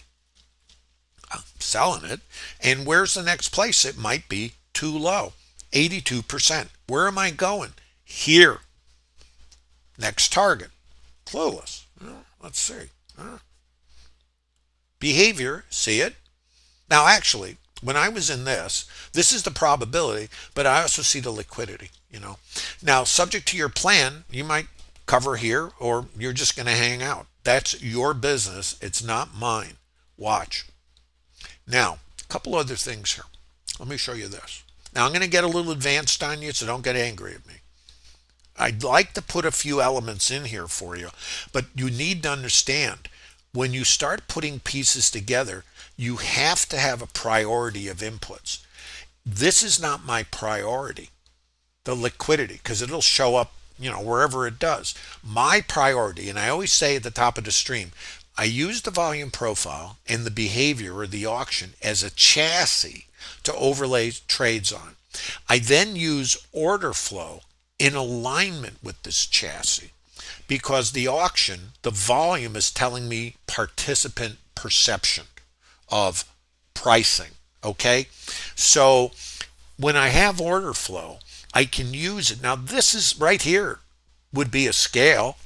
I'm selling it. And where's the next place? It might be too low. 82%. Where am I going? Here. Next target. Clueless. Let's see. Behavior. See it? Now actually, when I was in this is the probability, but I also see the liquidity, Now, subject to your plan, you might cover here or you're just going to hang out. That's your business. It's not mine. Watch. Now, a couple other things here. Let me show you this. Now, I'm going to get a little advanced on you, so don't get angry at me. I'd like to put a few elements in here for you, but you need to understand when you start putting pieces together, you have to have a priority of inputs. This is not my priority, the liquidity, because it'll show up, wherever it does. My priority, and I always say at the top of the stream, I use the volume profile and the behavior or the auction as a chassis to overlay trades on. I then use order flow in alignment with this chassis because the auction, the volume is telling me participant perception of pricing. Okay, so when I have order flow, I can use it. Now this is right here would be a scale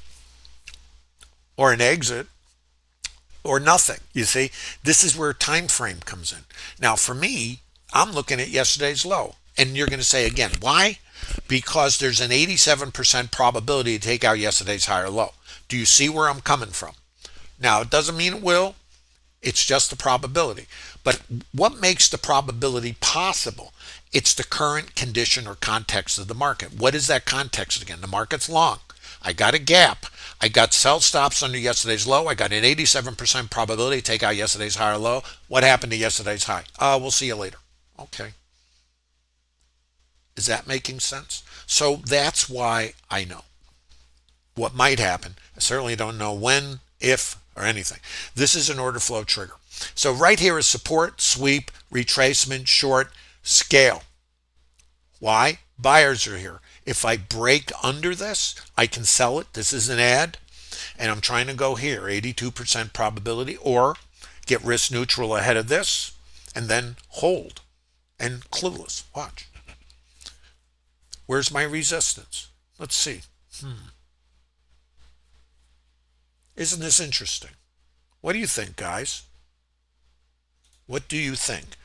or an exit or nothing. You see, this is where time frame comes in. Now for me, I'm looking at yesterday's low, and you're going to say again, why? Because there's an 87% probability to take out yesterday's higher low. Do you see where I'm coming from? Now it doesn't mean it will. It's just the probability. But what makes the probability possible? It's the current condition or context of the market. What is that context again? The market's long. I got a gap. I got sell stops under yesterday's low. I got an 87% probability to take out yesterday's higher low. What happened to yesterday's high? We'll see you later. Okay. Is that making sense? So that's why I know what might happen. I certainly don't know when, if, or anything. This is an order flow trigger. So right here is support, sweep, retracement, short, scale. Why? Buyers are here. If I break under this, I can sell it. This is an ad, and I'm trying to go here, 82% probability, or get risk neutral ahead of this, and then hold, and clueless. Watch. Where's my resistance? Let's see. Isn't this interesting? What do you think, guys? What do you think?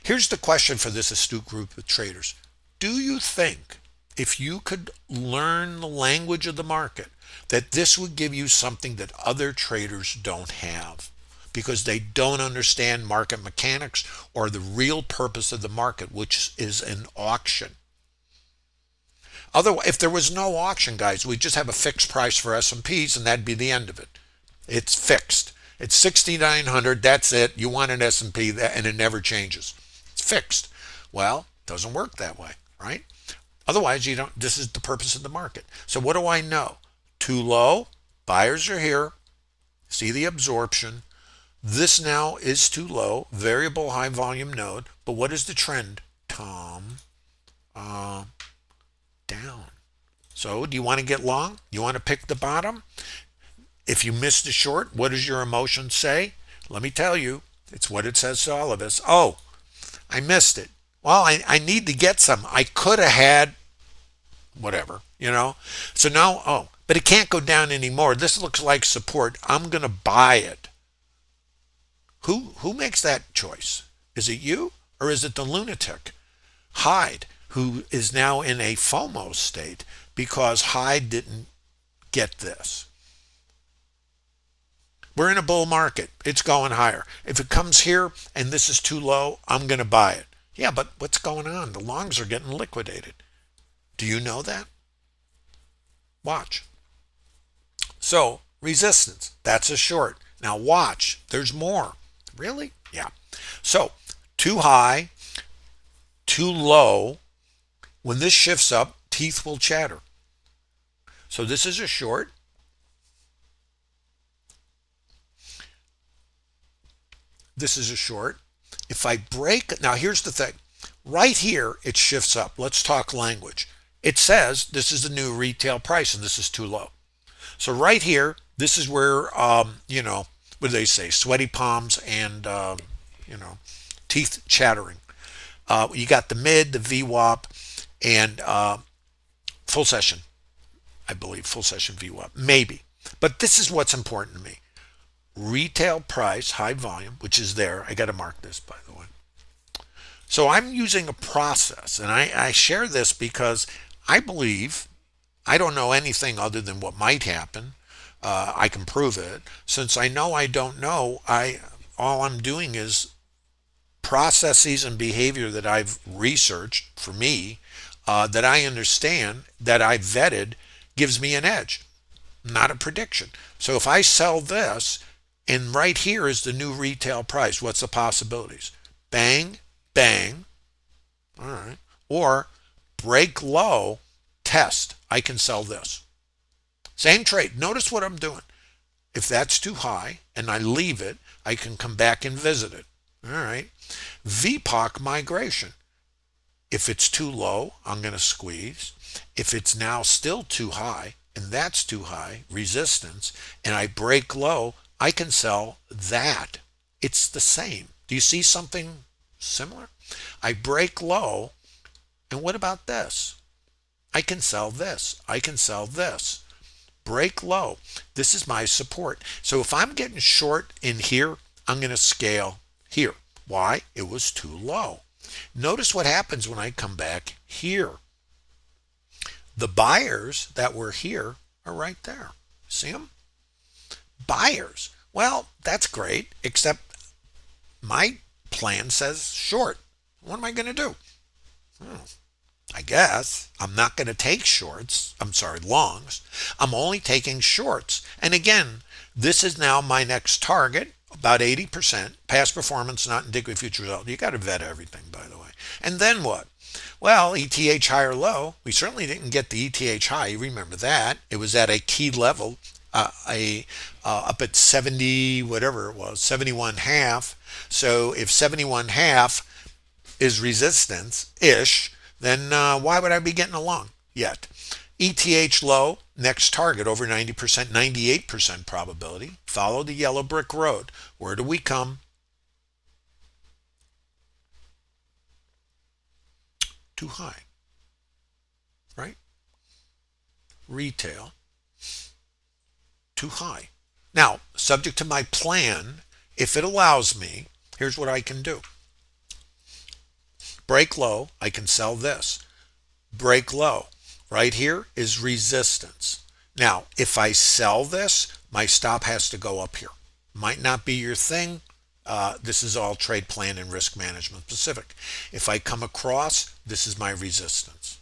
Here's the question for this astute group of traders. Do you think if you could learn the language of the market that this would give you something that other traders don't have because they don't understand market mechanics or the real purpose of the market, which is an auction? Otherwise, if there was no auction, guys, we'd just have a fixed price for S&Ps and that'd be the end of it. It's fixed. It's 6,900. That's it. You want an S&P and it never changes. It's fixed. Well, it doesn't work that way, right? Otherwise, you don't. This is the purpose of the market. So what do I know? Too low. Buyers are here. See the absorption. This now is too low. Variable high volume node. But what is the trend, Tom? Down. So do you want to get long? You want to pick the bottom? If you missed a short, what does your emotion say? Let me tell you, it's what it says to all of us. Oh, I missed it. Well, I need to get some. I could have had whatever, you know. So now, oh, but it can't go down anymore. This looks like support. I'm going to buy it. Who makes that choice? Is it you or is it the lunatic, Hyde, who is now in a FOMO state because Hyde didn't get this? We're in a bull market. It's going higher. If it comes here and this is too low, I'm going to buy it. Yeah, but what's going on? The longs are getting liquidated. Do you know that? Watch. So, resistance. That's a short. Now watch. There's more. Really? Yeah. So, too high, too low. When this shifts up, teeth will chatter. So this is a short. This is a short. If I break, now here's the thing. Right here, it shifts up. Let's talk language. It says this is the new retail price and this is too low. So right here, this is where, what do they say? Sweaty palms and, teeth chattering. You got the mid, the VWAP, and full session, I believe, full session VWAP, maybe. But this is what's important to me. Retail price, high volume, which is there. I got to mark this, by the way. So I'm using a process, and I share this because I believe, I don't know anything other than what might happen. I can prove it. Since I know I don't know, all I'm doing is processes and behavior that I've researched for me, that I understand, that I've vetted, gives me an edge, not a prediction. So if I sell this, and right here is the new retail price, what's the possibilities? Bang, bang, all right, or break low, test, I can sell this. Same trade. Notice what I'm doing. If that's too high and I leave it, I can come back and visit it. All right. VPOC migration. If it's too low, I'm going to squeeze. If it's now still too high, and that's too high, resistance, and I break low, I can sell that. It's the same. Do you see something similar? I break low, and what about this? I can sell this. I can sell this. Break low. This is my support. So if I'm getting short in here, I'm going to scale here. Why? It was too low. Notice what happens when I come back here. The buyers that were here are right there. See them? Buyers. Well, that's great, except my plan says short. What am I going to do? I guess I'm not going to take longs. I'm only taking shorts. And again, this is now my next target, about 80%. Past performance, not indicative of future result. You got to vet everything, by the way. And then what? Well, ETH high or low. We certainly didn't get the ETH high. You remember that. It was at a key level, up at 70, whatever it was, 71.5. So if 71.5 is resistance-ish, then why would I be getting along yet? ETH low, next target over 90%, 98% probability. Follow the yellow brick road. Where do we come? Too high, right? Retail, too high. Now, subject to my plan, if it allows me, here's what I can do. Break low, I can sell this. Break low. Right here is resistance. Now, if I sell this, my stop has to go up here. Might not be your thing. This is all trade plan and risk management specific. If I come across, this is my resistance.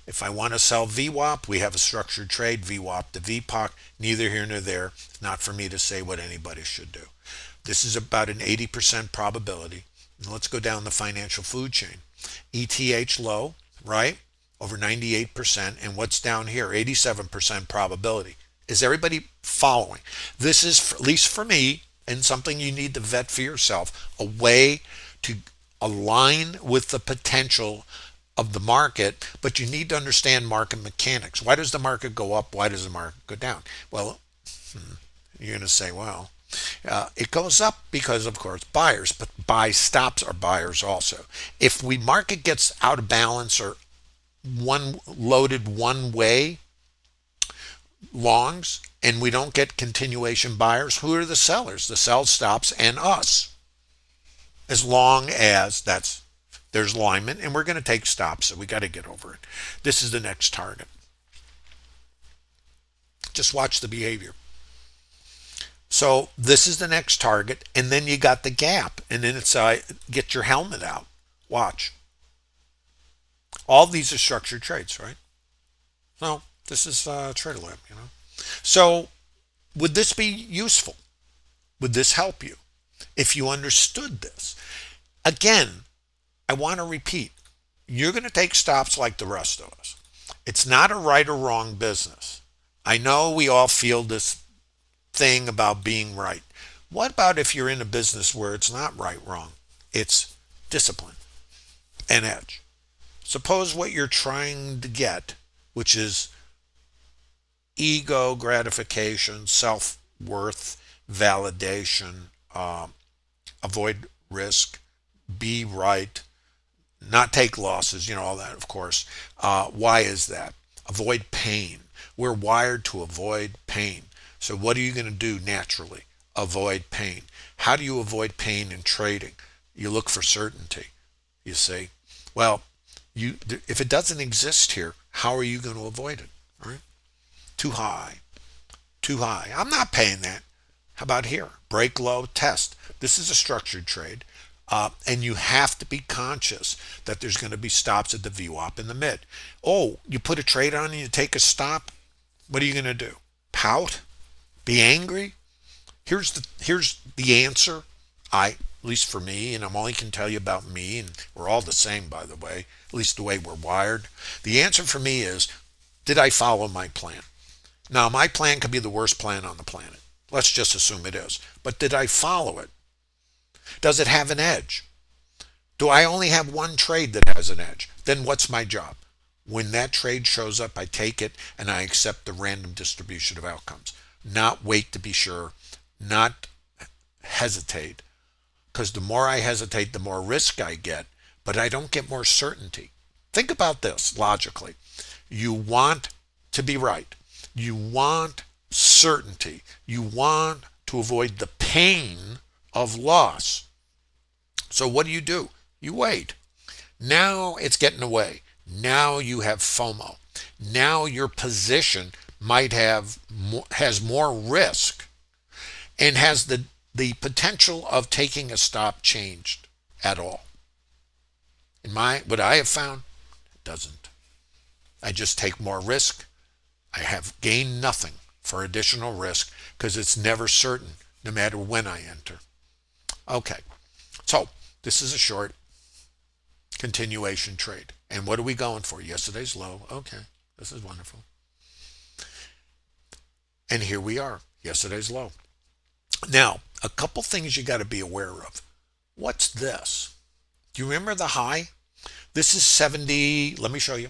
If I want to sell VWAP, we have a structured trade, VWAP to VPOC, neither here nor there. It's not for me to say what anybody should do. This is about an 80% probability. And let's go down the financial food chain. ETH low, right? Over 98%. And what's down here? 87% probability. Is everybody following? This is, at least for me, and something you need to vet for yourself, a way to align with the potential of the market, but you need to understand market mechanics. Why does the market go up? Why does the market go down? Well, you're going to say, well, it goes up because, of course, buyers, but buy stops are buyers also. If we market gets out of balance or one loaded one way longs and we don't get continuation buyers, who are the sellers? The sell stops and us. As long as there's alignment and we're going to take stops, so we got to get over it. This is the next target. Just watch the behavior. So this is the next target, and then you got the gap, and then it's get your helmet out. Watch. All these are structured trades, right? So this is TraderLab, So would this be useful? Would this help you if you understood this? Again, I want to repeat. You're going to take stops like the rest of us. It's not a right or wrong business. I know we all feel this thing about being right. What about if you're in a business where it's not right, wrong? It's discipline and edge. Suppose what you're trying to get, which is ego gratification, self-worth, validation, avoid risk, be right, not take losses, all that, of course. Why is that? Avoid pain. We're wired to avoid pain. So what are you going to do naturally? Avoid pain. How do you avoid pain in trading? You look for certainty, you see. Well, if it doesn't exist here, how are you going to avoid it? All right? Too high. Too high. I'm not paying that. How about here? Break low, test. This is a structured trade. And you have to be conscious that there's going to be stops at the VWAP in the mid. Oh, you put a trade on and you take a stop. What are you going to do? Pout? Be angry? Here's the answer. At least for me, and I'm only can tell you about me, and we're all the same, by the way, at least the way we're wired. The answer for me is, did I follow my plan? Now, my plan could be the worst plan on the planet. Let's just assume it is. But did I follow it? Does it have an edge? Do I only have one trade that has an edge? Then what's my job? When that trade shows up, I take it and I accept the random distribution of outcomes. Not wait to be sure, not hesitate. Because the more I hesitate, the more risk I get, but I don't get more certainty. Think about this logically. You want to be right. You want certainty. You want to avoid the pain of loss. So what do? You wait. Now it's getting away. Now you have FOMO. Now your position has more risk and has the potential of taking a stop changed at all. What I have found, it doesn't. I just take more risk. I have gained nothing for additional risk because it's never certain no matter when I enter. Okay, so this is a short continuation trade. And what are we going for? Yesterday's low. Okay, this is wonderful. And here we are, yesterday's low. Now, a couple things you got to be aware of. What's this? Do you remember the high? This is 70. Let me show you.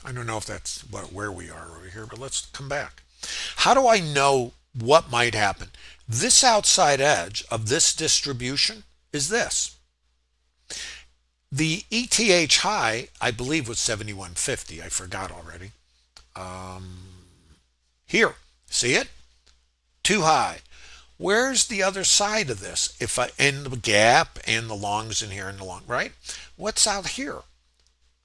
I don't know if that's where we are over here, but let's come back. How do I know what might happen? This outside edge of this distribution is this. The ETH high, I believe, was 71.50. I forgot already. Here, see it? Too high. Where's the other side of this? If I end the gap and the longs in here and the long, right? What's out here?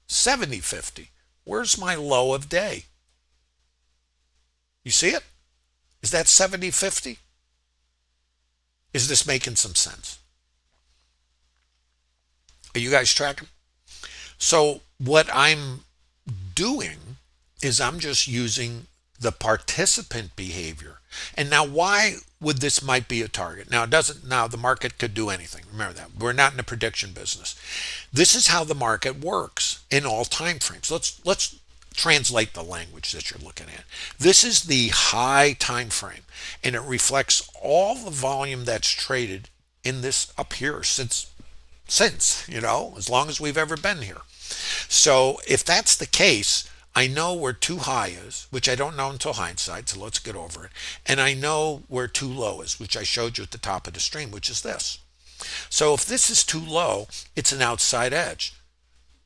70.50. Where's my low of day? You see it? Is that 70.50? Is this making some sense? Are you guys tracking? So what I'm doing is I'm just using the participant behavior. And now why would this might be a target? Now the market could do anything. Remember that. We're not in the prediction business. This is how the market works in all time frames. Let's translate the language that you're looking at. This is the high time frame, and it reflects all the volume that's traded in this up here since since, as long as we've ever been here. So if that's the case, I know where too high is, which I don't know until hindsight, so let's get over it. And I know where too low is, which I showed you at the top of the stream, which is this. So if this is too low, it's an outside edge.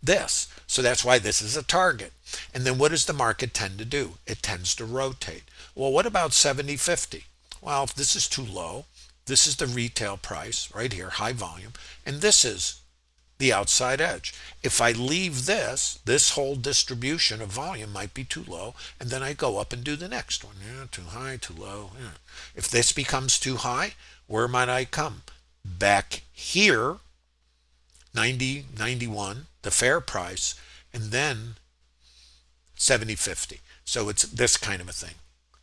This. So that's why this is a target. And then what does the market tend to do? It tends to rotate. Well, what about 70.50? Well, if this is too low, this is the retail price right here, high volume, and this is the outside edge. If I leave this whole distribution of volume might be too low, and then I go up and do the next one. Yeah, too high, too low. Yeah. If this becomes too high, where might I come? Back here, 90, 91, the fair price, and then 70.50. So it's this kind of a thing.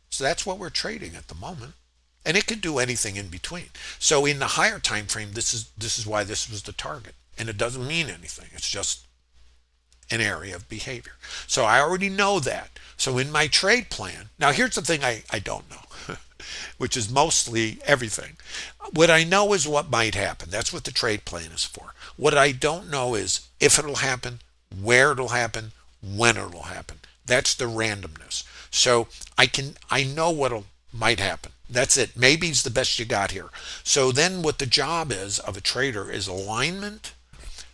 So that's what we're trading at the moment. And it could do anything in between. So in the higher time frame, this is why this was the target. And it doesn't mean anything. It's just an area of behavior. So I already know that. So in my trade plan, now here's the thing I don't know, which is mostly everything. What I know is what might happen. That's what the trade plan is for. What I don't know is if it'll happen, where it'll happen, when it'll happen. That's the randomness. So I know what might happen. That's it. Maybe it's the best you got here. So then what the job is of a trader is alignment,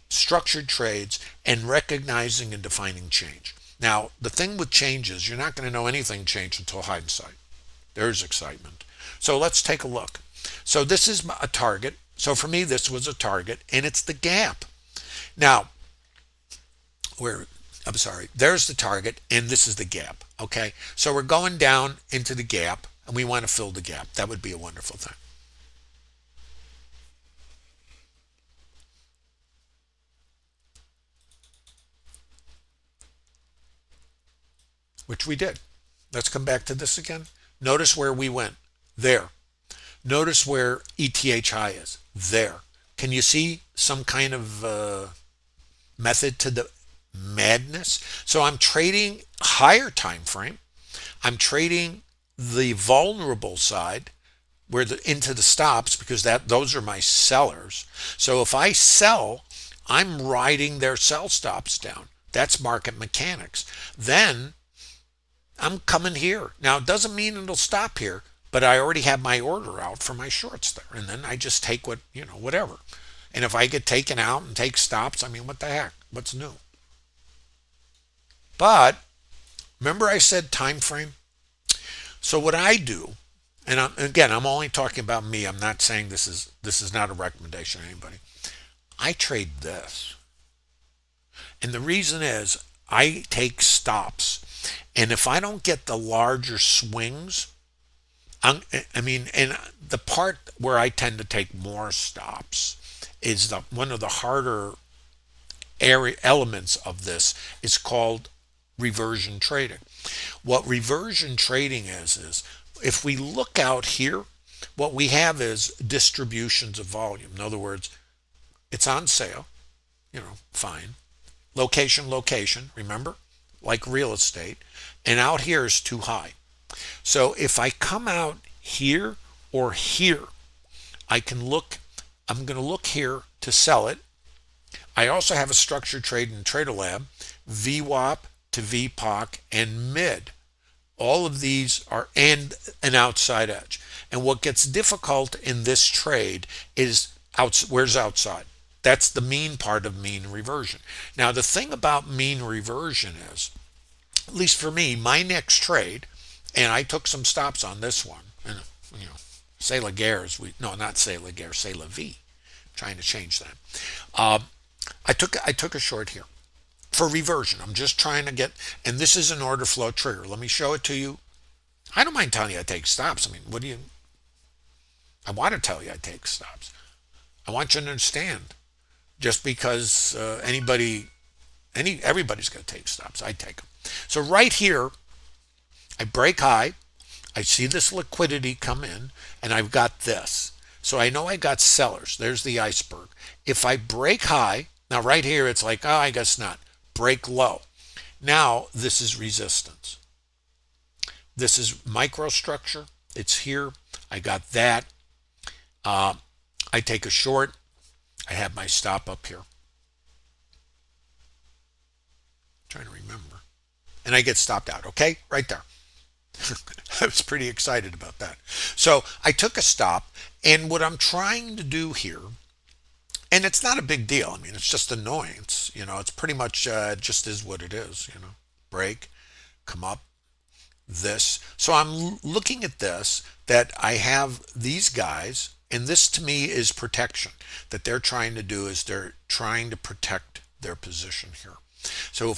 structured trades, and recognizing and defining change. Now, the thing with change is you're not going to know anything changed until hindsight. There's excitement. So let's take a look. So this is a target. So for me, this was a target, and it's the gap. Now, there's the target, and this is the gap. Okay, so we're going down into the gap, and we want to fill the gap. That would be a wonderful thing. Which we did. Let's come back to this again. Notice where we went. There. Notice where ETH high is. There. Can you see some kind of method to the madness? So I'm trading higher time frame. I'm trading the vulnerable side into the stops because those are my sellers. So if I sell, I'm riding their sell stops down. That's market mechanics. Then I'm coming here. Now it doesn't mean it'll stop here, but I already have my order out for my shorts there, and then I just take whatever. And if I get taken out and take stops, I mean, what the heck? What's new? But remember I said time frame? So what I do, and I'm only talking about me. I'm not saying this is not a recommendation to anybody. I trade this. And the reason is I take stops. And if I don't get the larger swings, and the part where I tend to take more stops is one of the harder elements of this is called reversion trading. What reversion trading is if we look out here, what we have is distributions of volume. In other words, it's on sale, fine. Location, remember? Like real estate. And out here is too high. So if I come out here or here, I'm going to look here to sell it. I also have a structured trade in TraderLab, VWAP to VPOC and mid. All of these are and an outside edge. And what gets difficult in this trade is where's outside? That's the mean part of mean reversion. Now the thing about mean reversion is, at least for me, my next trade, and I took some stops on this one, and c'est la guerre, not c'est la guerre, c'est la vie. Trying to change that. I took a short here for reversion. I'm just trying to get, and this is an order flow trigger. Let me show it to you. I don't mind telling you I take stops. I mean, I want to tell you I take stops. I want you to understand. Just because everybody's going to take stops, I take them. So right here, I break high. I see this liquidity come in, and I've got this. So I know I got sellers. There's the iceberg. If I break high, now right here, it's like, I guess not. Break low. Now this is resistance. This is microstructure. It's here. I got that. I take a short. I have my stop up here. Trying to remember. And I get stopped out, okay? Right there. I was pretty excited about that. So I took a stop, and what I'm trying to do here, and it's not a big deal. I mean, it's just annoyance. It's pretty much just is what it is. Break, come up, this. So I'm looking at this, that I have these guys, and this to me is protection. That they're trying to do is they're trying to protect their position here. So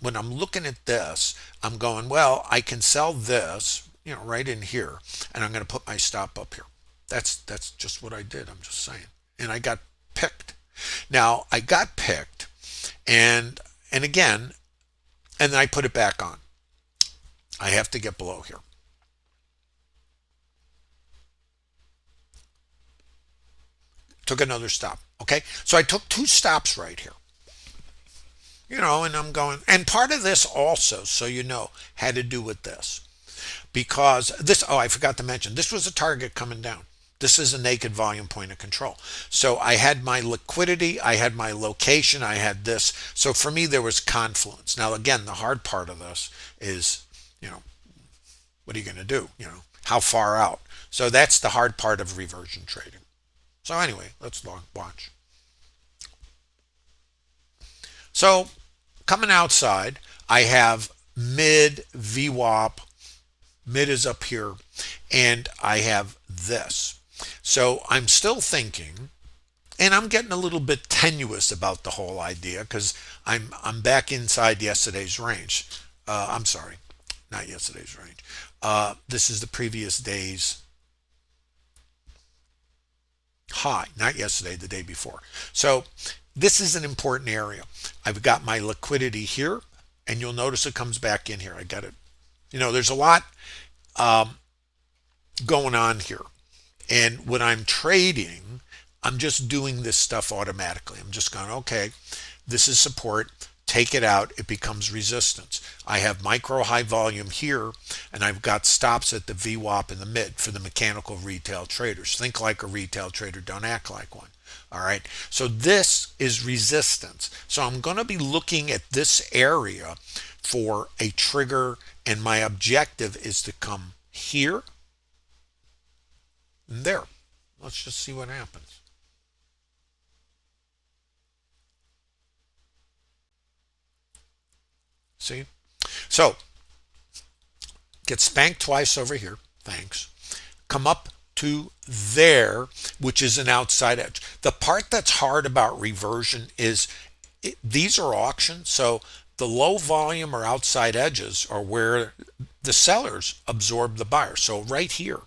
when I'm looking at this, I'm going, well, I can sell this, right in here, and I'm going to put my stop up here. That's just what I did. I'm just saying. And I got picked. Now I got picked, and again, and then I put it back on. I have to get below here. Took another stop. Okay, so I took two stops right here. And I'm going, and part of this also, so had to do with this. Because this, I forgot to mention, this was a target coming down. This is a naked volume point of control. So I had my liquidity, I had my location, I had this. So for me, there was confluence. Now, again, the hard part of this is, what are you going to do? How far out? So that's the hard part of reversion trading. So anyway, let's watch. So coming outside, I have mid VWAP. Mid is up here, and I have this. So I'm still thinking, and I'm getting a little bit tenuous about the whole idea because I'm back inside yesterday's range. I'm sorry, not yesterday's range. This is the previous day's high, not yesterday, the day before. So this is an important area. I've got my liquidity here, and you'll notice it comes back in here. I got it. There's a lot going on here. And when I'm trading, I'm just doing this stuff automatically. I'm just going, okay, this is support. Take it out. It becomes resistance. I have micro high volume here, and I've got stops at the VWAP in the mid for the mechanical retail traders. Think like a retail trader. Don't act like one. All right. So this is resistance. So I'm going to be looking at this area for a trigger, and my objective is to come here and there. Let's just see what happens. See? So, get spanked twice over here. Thanks. Come up to there, which is an outside edge. The part that's hard about reversion is these are auctions, so the low volume or outside edges are where the sellers absorb the buyers. So right here,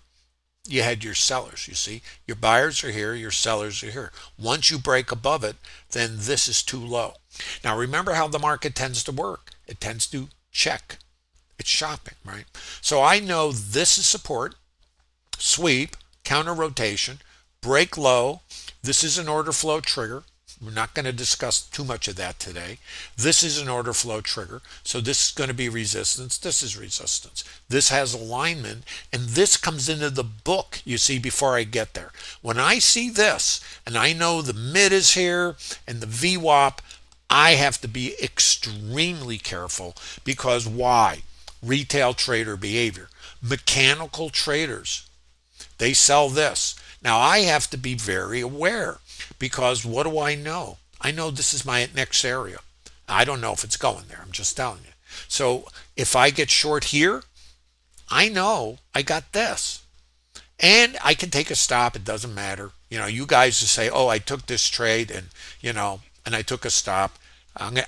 you had your sellers, you see. Your buyers are here, your sellers are here. Once you break above it, then this is too low. Now remember how the market tends to work. It tends to check. It's shopping, right? So I know this is support, sweep, counter rotation, break low. This is an order flow trigger. We're not going to discuss too much of that today. This is an order flow trigger. So this is going to be resistance. This is resistance. This has alignment. And this comes into the book, you see, before I get there. When I see this, and I know the mid is here and the VWAP, I have to be extremely careful because why? Retail trader behavior. Mechanical traders, they sell this. Now I have to be very aware because what do I know? I know this is my next area. I don't know if it's going there. I'm just telling you. So if I get short here, I know I got this. And I can take a stop. It doesn't matter. You guys just say, oh, I took this trade and, and I took a stop. I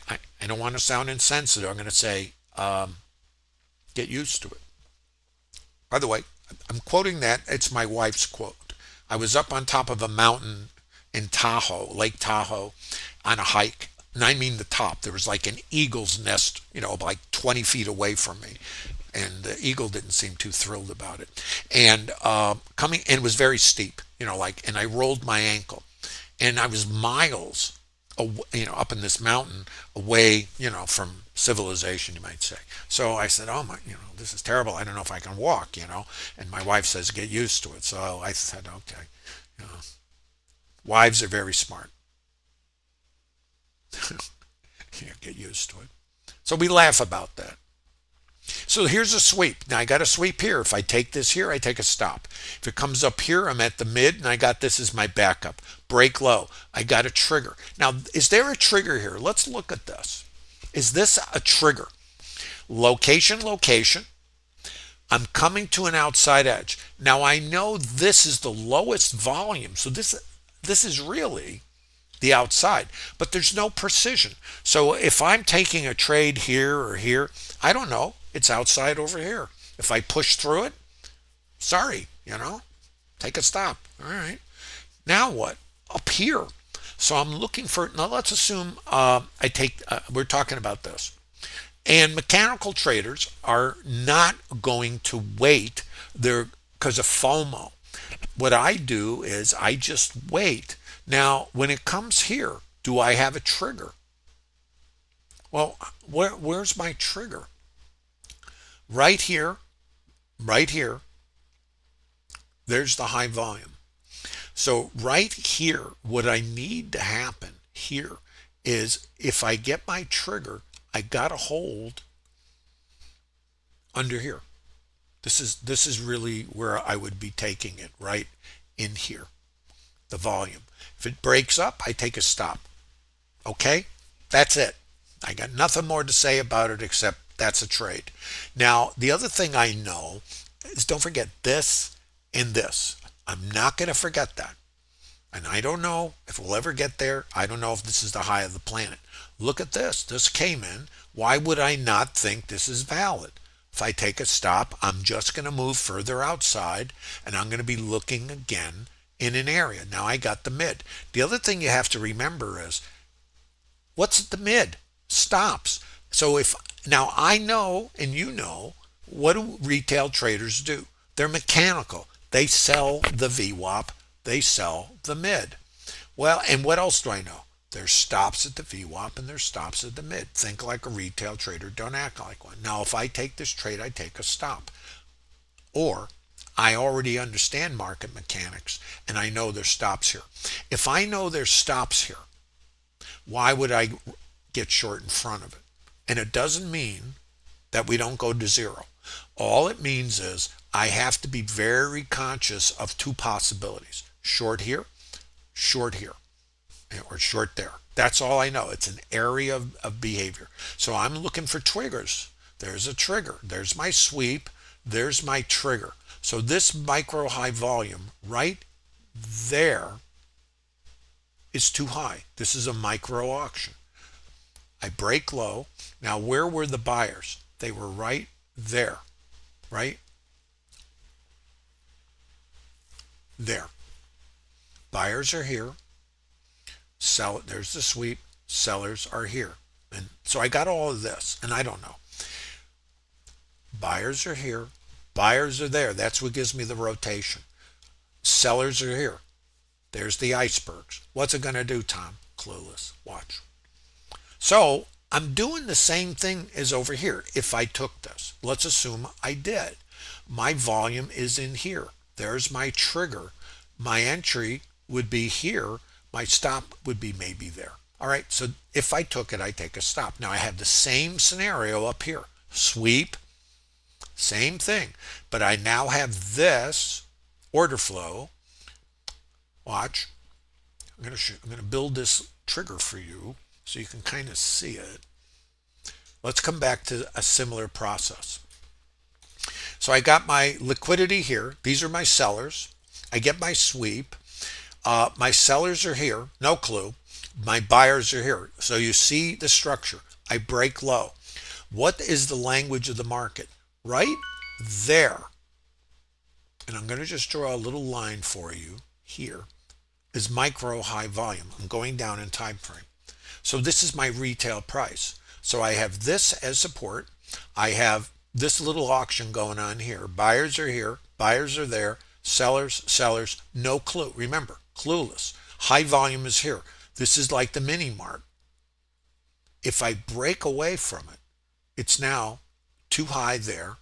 don't want to sound insensitive. I'm going to say, get used to it. By the way, I'm quoting that. It's my wife's quote. I was up on top of a mountain in Tahoe, Lake Tahoe, on a hike. And I mean the top. There was like an eagle's nest, like 20 feet away from me. And the eagle didn't seem too thrilled about it. And and it was very steep, and I rolled my ankle. And I was miles up in this mountain away, from civilization, you might say. So I said, oh my, this is terrible. I don't know if I can walk, and my wife says, get used to it. So I said, okay, wives are very smart. You get used to it. So we laugh about that. So here's a sweep. Now I got a sweep here. If I take this here, I take a stop. If it comes up here, I'm at the mid, and I got this as my backup. Break low. I got a trigger. Now, is there a trigger here? Let's look at this. Is this a trigger? Location, location. I'm coming to an outside edge. Now I know this is the lowest volume, so this is really the outside, but there's no precision. So if I'm taking a trade here or here, I don't know. It's outside over here. If I push through it, sorry, take a stop. All right. Now what? Up here. So I'm looking for, now let's assume we're talking about this. And mechanical traders are not going to wait there because of FOMO. What I do is I just wait. Now, when it comes here, do I have a trigger? Well, where's my trigger? Right here, there's the high volume. So right here, what I need to happen here is if I get my trigger, I got to hold under here. This is really where I would be taking it, right in here, the volume. If it breaks up, I take a stop. Okay? That's it. I got nothing more to say about it except that's a trade. Now, the other thing I know is don't forget this and this. I'm not going to forget that. And I don't know if we'll ever get there. I don't know if this is the high of the planet. Look at this. This came in. Why would I not think this is valid? If I take a stop, I'm just going to move further outside, and I'm going to be looking again in an area. Now I got the mid. The other thing you have to remember is, what's the mid? Stops. So if now I know, and you know, what do retail traders do? They're mechanical. They sell the VWAP. They sell the mid. Well, and what else do I know? There's stops at the VWAP and there's stops at the mid. Think like a retail trader. Don't act like one. Now, if I take this trade, I take a stop. Or I already understand market mechanics and I know there's stops here. If I know there's stops here, why would I get short in front of it? And it doesn't mean that we don't go to zero. All it means is I have to be very conscious of two possibilities. Short here, or short there. That's all I know. It's an area of behavior. So I'm looking for triggers. There's a trigger. There's my sweep. There's my trigger. So this micro high volume right there is too high. This is a micro auction. I break low. Now, where were the buyers? They were right there, right there. Buyers are here. There's the sweep. Sellers are here. And so I got all of this, and I don't know. Buyers are here. Buyers are there. That's what gives me the rotation. Sellers are here. There's the icebergs. What's it going to do, Tom? Clueless. Watch. So I'm doing the same thing as over here. If I took this, let's assume I did. My volume is in here. There's my trigger. My entry would be here. My stop would be maybe there. All right, so if I took it, I take a stop. Now I have the same scenario up here. Sweep, same thing. But I now have this order flow. Watch. I'm going to build this trigger for you so you can kind of see it. Let's come back to a similar process. So I got my liquidity here. These are my sellers. I get my sweep. My sellers are here. No clue. My buyers are here. So you see the structure. I break low. What is the language of the market? Right there. And I'm going to just draw a little line for you here. Is micro high volume. I'm going down in time frame. So this is my retail price. So I have this as support. I have this little auction going on here. Buyers are here. Buyers are there. Sellers, no clue. Remember, clueless. High volume is here. This is like the mini mart. If I break away from it, it's now too high there.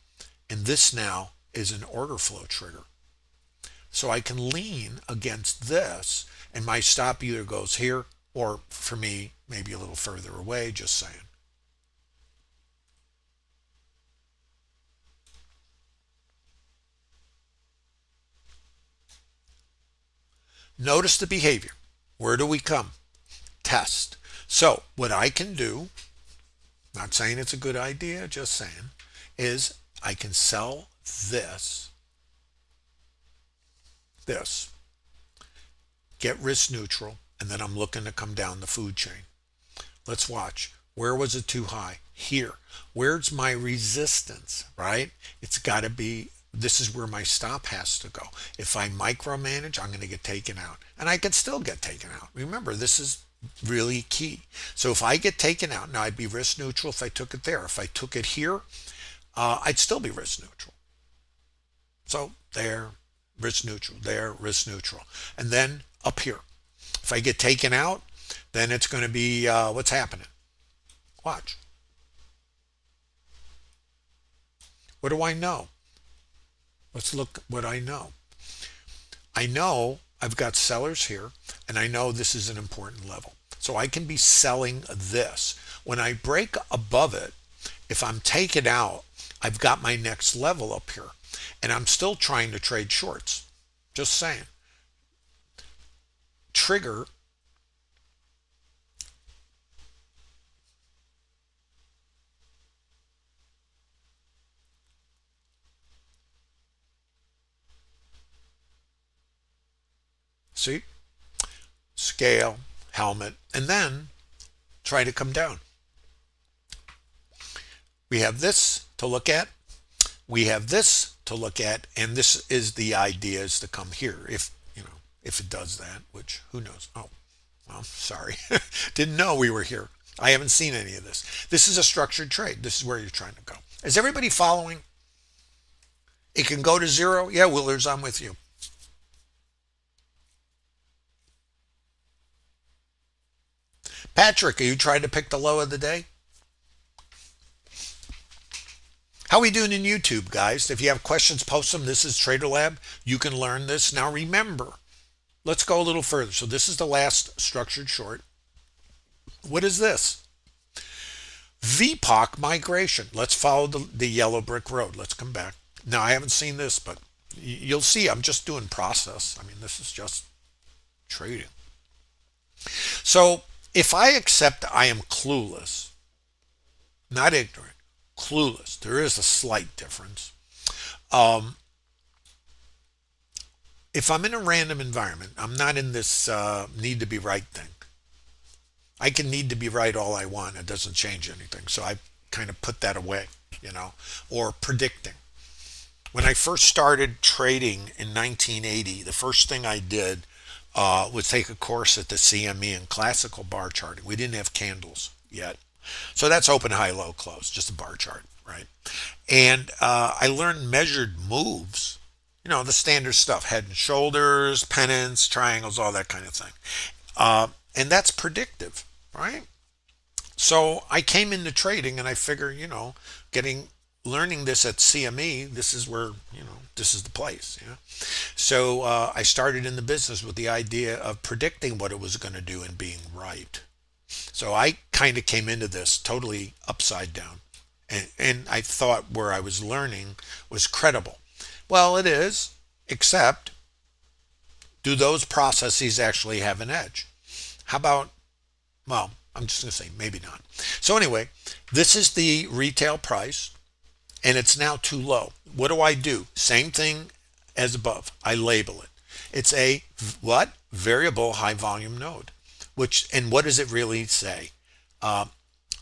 And this now is an order flow trigger. So I can lean against this and my stop either goes here Or for me, maybe a little further away, just saying. Notice the behavior. Where do we come? Test. So what I can do, not saying it's a good idea, just saying, is I can sell this, get risk neutral, and then I'm looking to come down the food chain. Let's watch. Where was it too high? Here. Where's my resistance, right? It's got to be, this is where my stop has to go. If I micromanage, I'm going to get taken out. And I could still get taken out. Remember, this is really key. So if I get taken out, now I'd be risk neutral if I took it there. If I took it here, I'd still be risk neutral. So there, risk neutral, there, risk neutral. And then up here. If I get taken out, then it's going to be what's happening. Watch. What do I know? Let's look what I know. I know I've got sellers here, and I know this is an important level. So I can be selling this. When I break above it, if I'm taken out, I've got my next level up here. And I'm still trying to trade shorts. Just saying. Trigger. See? Scale, helmet, and then try to come down. We have this to look at. We have this to look at, and this is the idea is to come here. If it does that, which who knows? Oh, well, sorry. Didn't know we were here. I haven't seen any of this. This is a structured trade. This is where you're trying to go. Is everybody following? It can go to zero. Yeah, Willers, I'm with you. Patrick, are you trying to pick the low of the day? How are we doing in YouTube, guys? If you have questions, post them. This is TraderLab. You can learn this. Now remember, let's go a little further. So this is the last structured short. What is this? VPOC migration. Let's follow the yellow brick road. Let's come back. Now, I haven't seen this, but you'll see I'm just doing process. I mean, this is just trading. So if I accept I am clueless, not ignorant, clueless, there is a slight difference. If I'm in a random environment, I'm not in this need to be right thing. I can need to be right all I want. It doesn't change anything. So I kind of put that away, or predicting. When I first started trading in 1980, the first thing I did was take a course at the CME in classical bar charting. We didn't have candles yet. So that's open, high, low, close, just a bar chart, right? And I learned measured moves, the standard stuff, head and shoulders, pennants, triangles, all that kind of thing. And that's predictive, right? So I came into trading and I figure, learning this at CME, this is where, this is the place. So I started in the business with the idea of predicting what it was going to do and being right. So I kind of came into this totally upside down. And I thought where I was learning was credible. Well, it is, except do those processes actually have an edge? How about, well, I'm just going to say maybe not. So anyway, this is the retail price, and it's now too low. What do? Same thing as above. I label it. It's a what? Variable high volume node. And what does it really say?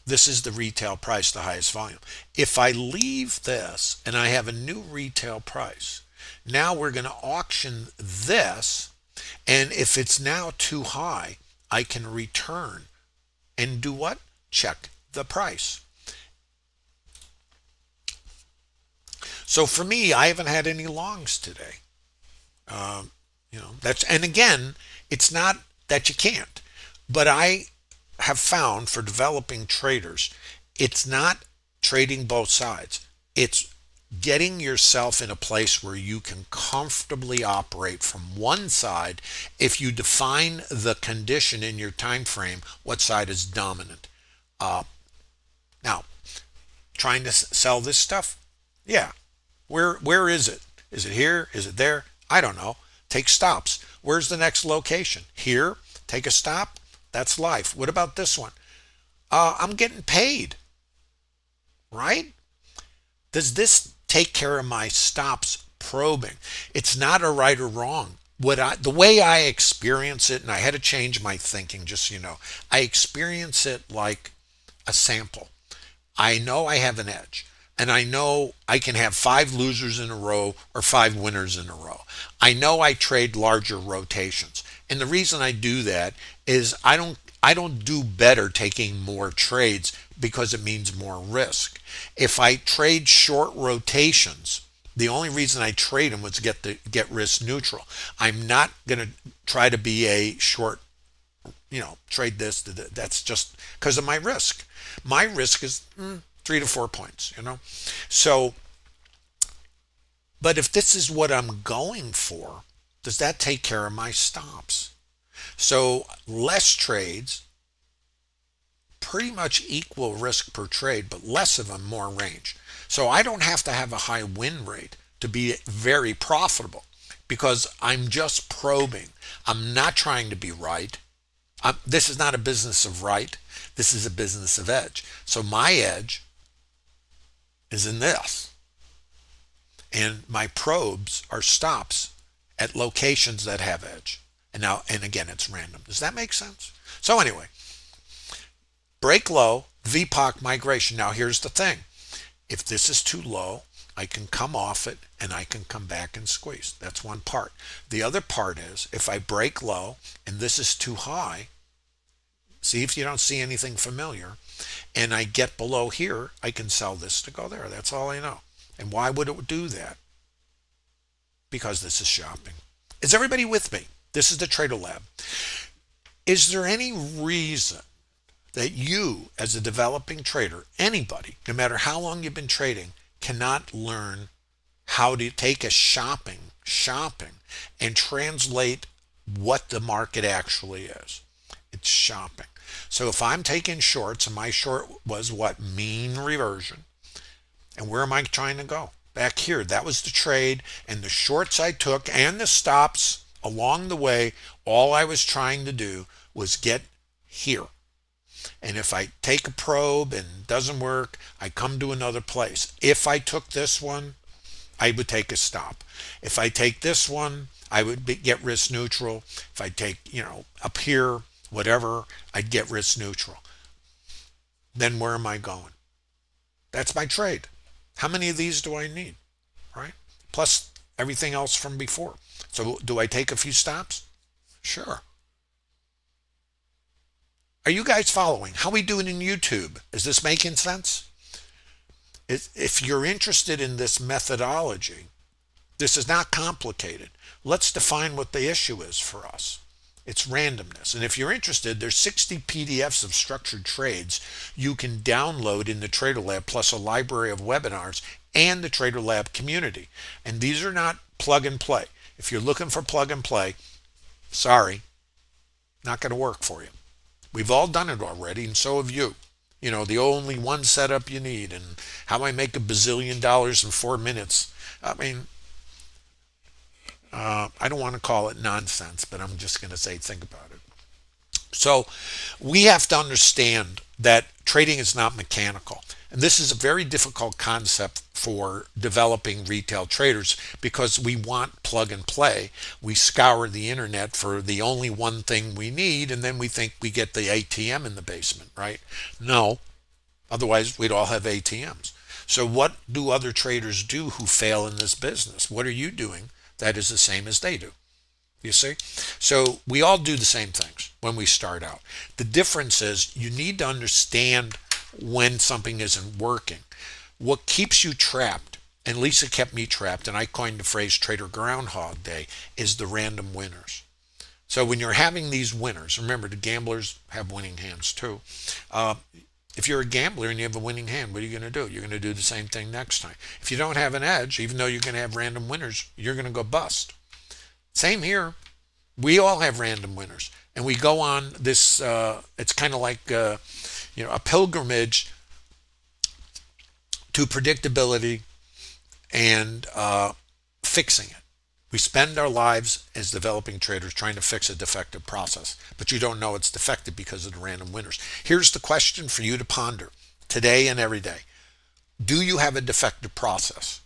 This is the retail price, the highest volume. If I leave this and I have a new retail price, now we're going to auction this, and if it's now too high, I can return and do what? Check the price. So for me, I haven't had any longs today. And again, it's not that you can't, but I have found for developing traders, it's not trading both sides. It's getting yourself in a place where you can comfortably operate from one side if you define the condition in your time frame, what side is dominant. Now, trying to sell this stuff? Yeah. Where is it? Is it here? Is it there? I don't know. Take stops. Where's the next location? Here? Take a stop? That's life. What about this one? I'm getting paid, right? Does this take care of my stops probing? It's not a right or wrong. The way I experience it, and I had to change my thinking, just so you know, I experience it like a sample. I know I have an edge, and I know I can have 5 losers in a row or 5 winners in a row. I know I trade larger rotations, and the reason I do that is I don't do better taking more trades because it means more risk. If I trade short rotations, the only reason I trade them was to get risk neutral. I'm not going to try to be a short, trade this. That's just because of my risk. My risk is 3 to 4 points, So, but if this is what I'm going for, does that take care of my stops? So less trades, pretty much equal risk per trade, but less of them, more range. So I don't have to have a high win rate to be very profitable because I'm just probing. I'm not trying to be right. This is not a business of right. This is a business of edge. So my edge is in this. And my probes are stops at locations that have edge. And again, it's random. Does that make sense? So anyway, break low, VPOC migration. Now here's the thing. If this is too low, I can come off it and I can come back and squeeze. That's one part. The other part is if I break low and this is too high, see if you don't see anything familiar, and I get below here, I can sell this to go there. That's all I know. And why would it do that? Because this is shopping. Is everybody with me? This is the TraderLab. Is there any reason that you, as a developing trader, anybody, no matter how long you've been trading, cannot learn how to take a shopping, and translate what the market actually is? It's shopping. So if I'm taking shorts, and my short was what? Mean reversion. And where am I trying to go? Back here. That was the trade, and the shorts I took and the stops along the way, all I was trying to do was get here. And if I take a probe and it doesn't work, I come to another place. If I took this one, I would take a stop. If I take this one, I would get risk neutral. If I take, up here, whatever, I'd get risk neutral. Then where am I going? That's my trade. How many of these do I need, right? Plus everything else from before. So do I take a few stops? Sure. Are you guys following? How are we doing in YouTube? Is this making sense? If you're interested in this methodology, this is not complicated. Let's define what the issue is for us. It's randomness. And if you're interested, there's 60 PDFs of structured trades you can download in the TraderLab, plus a library of webinars and the TraderLab community. And these are not plug and play. If you're looking for plug and play, sorry, not going to work for you. We've all done it already, and so have you. The only one setup you need, and how I make $1 bazillion in 4 minutes. I mean, I don't want to call it nonsense, but I'm just going to say think about it. So we have to understand that trading is not mechanical. And this is a very difficult concept for developing retail traders because we want plug and play. We scour the internet for the only one thing we need, and then we think we get the ATM in the basement, right? No, otherwise we'd all have ATMs. So what do other traders do who fail in this business? What are you doing that is the same as they do? You see? So we all do the same things when we start out. The difference is you need to understand when something isn't working. What keeps you trapped, and Lisa kept me trapped, and I coined the phrase Trader Groundhog Day, is the random winners. So when you're having these winners, remember the gamblers have winning hands too. If you're a gambler and you have a winning hand, what are you going to do? You're going to do the same thing next time. If you don't have an edge, even though you're going to have random winners, you're going to go bust. Same here. We all have random winners, and we go on this. It's kind of like a pilgrimage to predictability and fixing it. We spend our lives as developing traders trying to fix a defective process, but you don't know it's defective because of the random winners. Here's the question for you to ponder today and every day. Do you have a defective process?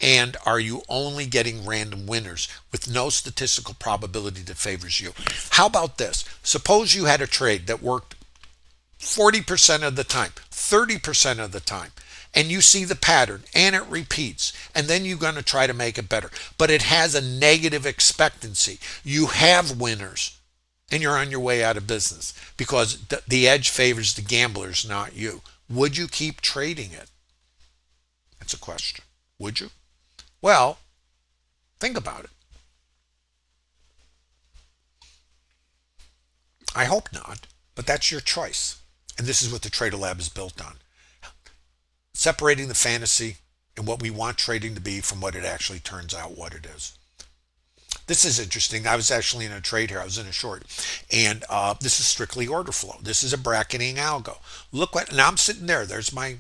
And are you only getting random winners with no statistical probability that favors you? How about this? Suppose you had a trade that worked 40% of the time, 30% of the time, and you see the pattern and it repeats, and then you're going to try to make it better. But it has a negative expectancy. You have winners, and you're on your way out of business because the edge favors the gamblers, not you. Would you keep trading it? That's a question. Would you? Well, think about it. I hope not, but that's your choice. And this is what the TraderLab is built on. Separating the fantasy and what we want trading to be from what it actually turns out what it is. This is interesting. I was actually in a trade here. I was in a short. And this is strictly order flow. This is a bracketing algo. Look what, now I'm sitting there. There's my,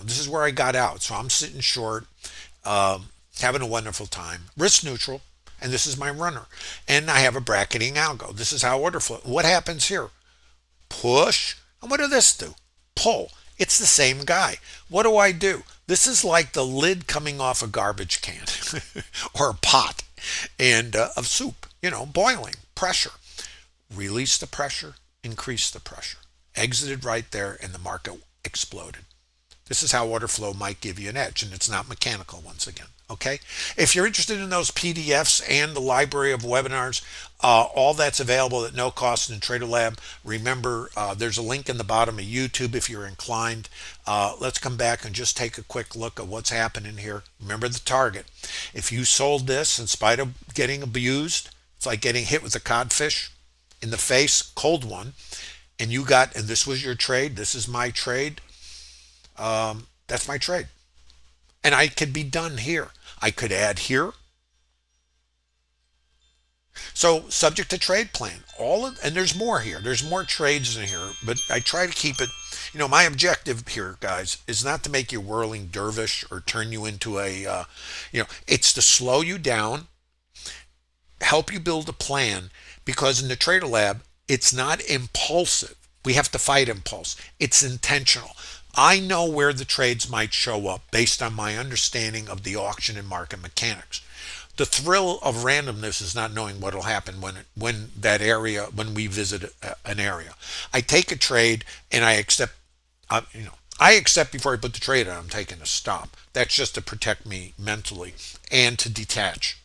this is where I got out. So I'm sitting short, having a wonderful time. Risk neutral. And this is my runner. And I have a bracketing algo. This is how order flow. What happens here? Push. And what does this do? Pull. It's the same guy. What do? This is like the lid coming off a garbage can or a pot and of soup, boiling, pressure. Release the pressure, increase the pressure. Exited right there and the market exploded. This is how order flow might give you an edge, and it's not mechanical once again. Okay? If you're interested in those PDFs and the library of webinars, all that's available at no cost in TraderLab. Remember, there's a link in the bottom of YouTube if you're inclined. Let's come back and just take a quick look at what's happening here. Remember the target. If you sold this in spite of getting abused, it's like getting hit with a codfish in the face, cold one, and this was your trade. This is my trade. That's my trade. And I could be done here. I could add here. So subject to trade plan. And there's more here. There's more trades in here, but I try to keep it, my objective here, guys, is not to make you whirling dervish or turn you into it's to slow you down, help you build a plan, because in the TraderLab, it's not impulsive. We have to fight impulse. It's intentional. I know where the trades might show up based on my understanding of the auction and market mechanics. The thrill of randomness is not knowing what will happen when we visit an area. I take a trade and I accept, I accept before I put the trade on. I'm taking a stop. That's just to protect me mentally and to detach.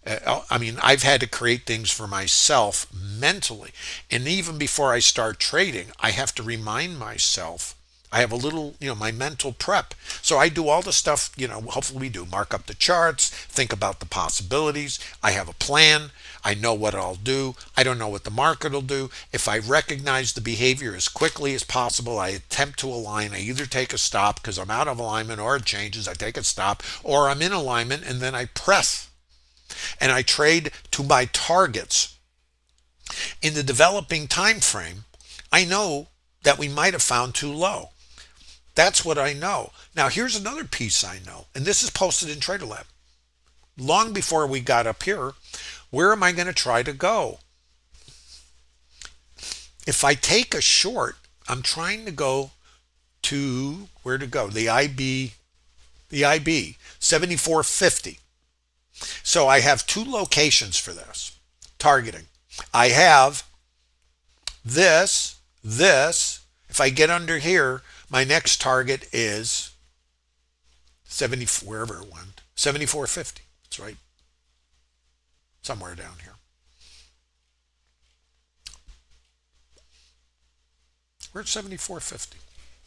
I've had to create things for myself mentally, and even before I start trading, I have to remind myself. I have a little, my mental prep. So I do all the stuff, hopefully we do. Mark up the charts, think about the possibilities. I have a plan. I know what I'll do. I don't know what the market will do. If I recognize the behavior as quickly as possible, I attempt to align. I either take a stop because I'm out of alignment, or it changes. I take a stop, or I'm in alignment and then I press. And I trade to my targets. In the developing time frame, I know that we might have found too low. That's what I know. Now, here's another piece I know, and this is posted in TraderLab. Long before we got up here, where am I going to try to go? If I take a short, I'm trying to go to, where to go? The IB, 7450. So I have two locations for this, targeting. I have this. If I get under here, my next target is 7450. That's right. Somewhere down here. Where's 7450? I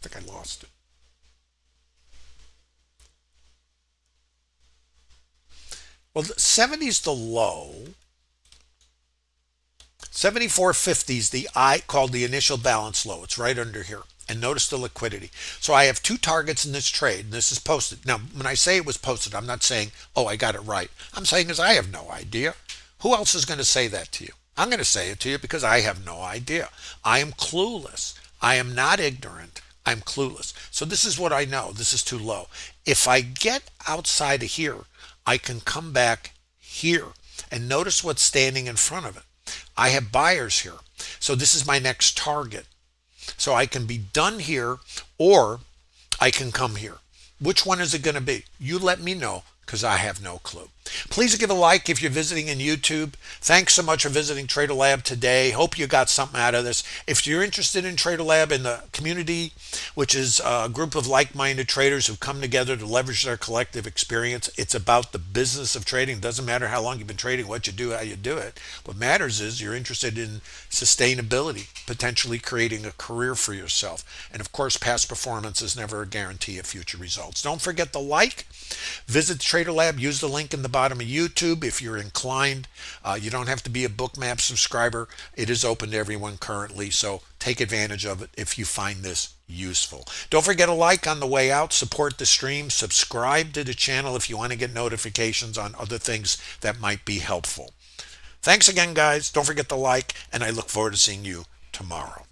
think I lost it. Well, 70 is the low. 7450 is called the initial balance low. It's right under here. And notice the liquidity. So I have two targets in this trade. And this is posted. Now, when I say it was posted, I'm not saying, oh, I got it right. I'm saying is I have no idea. Who else is going to say that to you? I'm going to say it to you because I have no idea. I am clueless. I am not ignorant. I'm clueless. So this is what I know. This is too low. If I get outside of here, I can come back here. And notice what's standing in front of it. I have buyers here. So this is my next target. So I can be done here or I can come here. Which one is it going to be? You let me know because I have no clue. Please give a like if you're visiting in YouTube. Thanks so much for visiting TraderLab today. Hope you got something out of this. If you're interested in TraderLab and the community, which is a group of like-minded traders who come together to leverage their collective experience, it's about the business of trading. It doesn't matter how long you've been trading, what you do, how you do it. What matters is you're interested in sustainability, potentially creating a career for yourself. And of course, past performance is never a guarantee of future results. Don't forget to like. Visit TraderLab. Use the link in the bottom of YouTube if you're inclined. You don't have to be a Bookmap subscriber. It is open to everyone currently, so take advantage of it if you find this useful. Don't forget to like on the way out, support the stream, subscribe to the channel if you want to get notifications on other things that might be helpful. Thanks again, guys. Don't forget to like, and I look forward to seeing you tomorrow.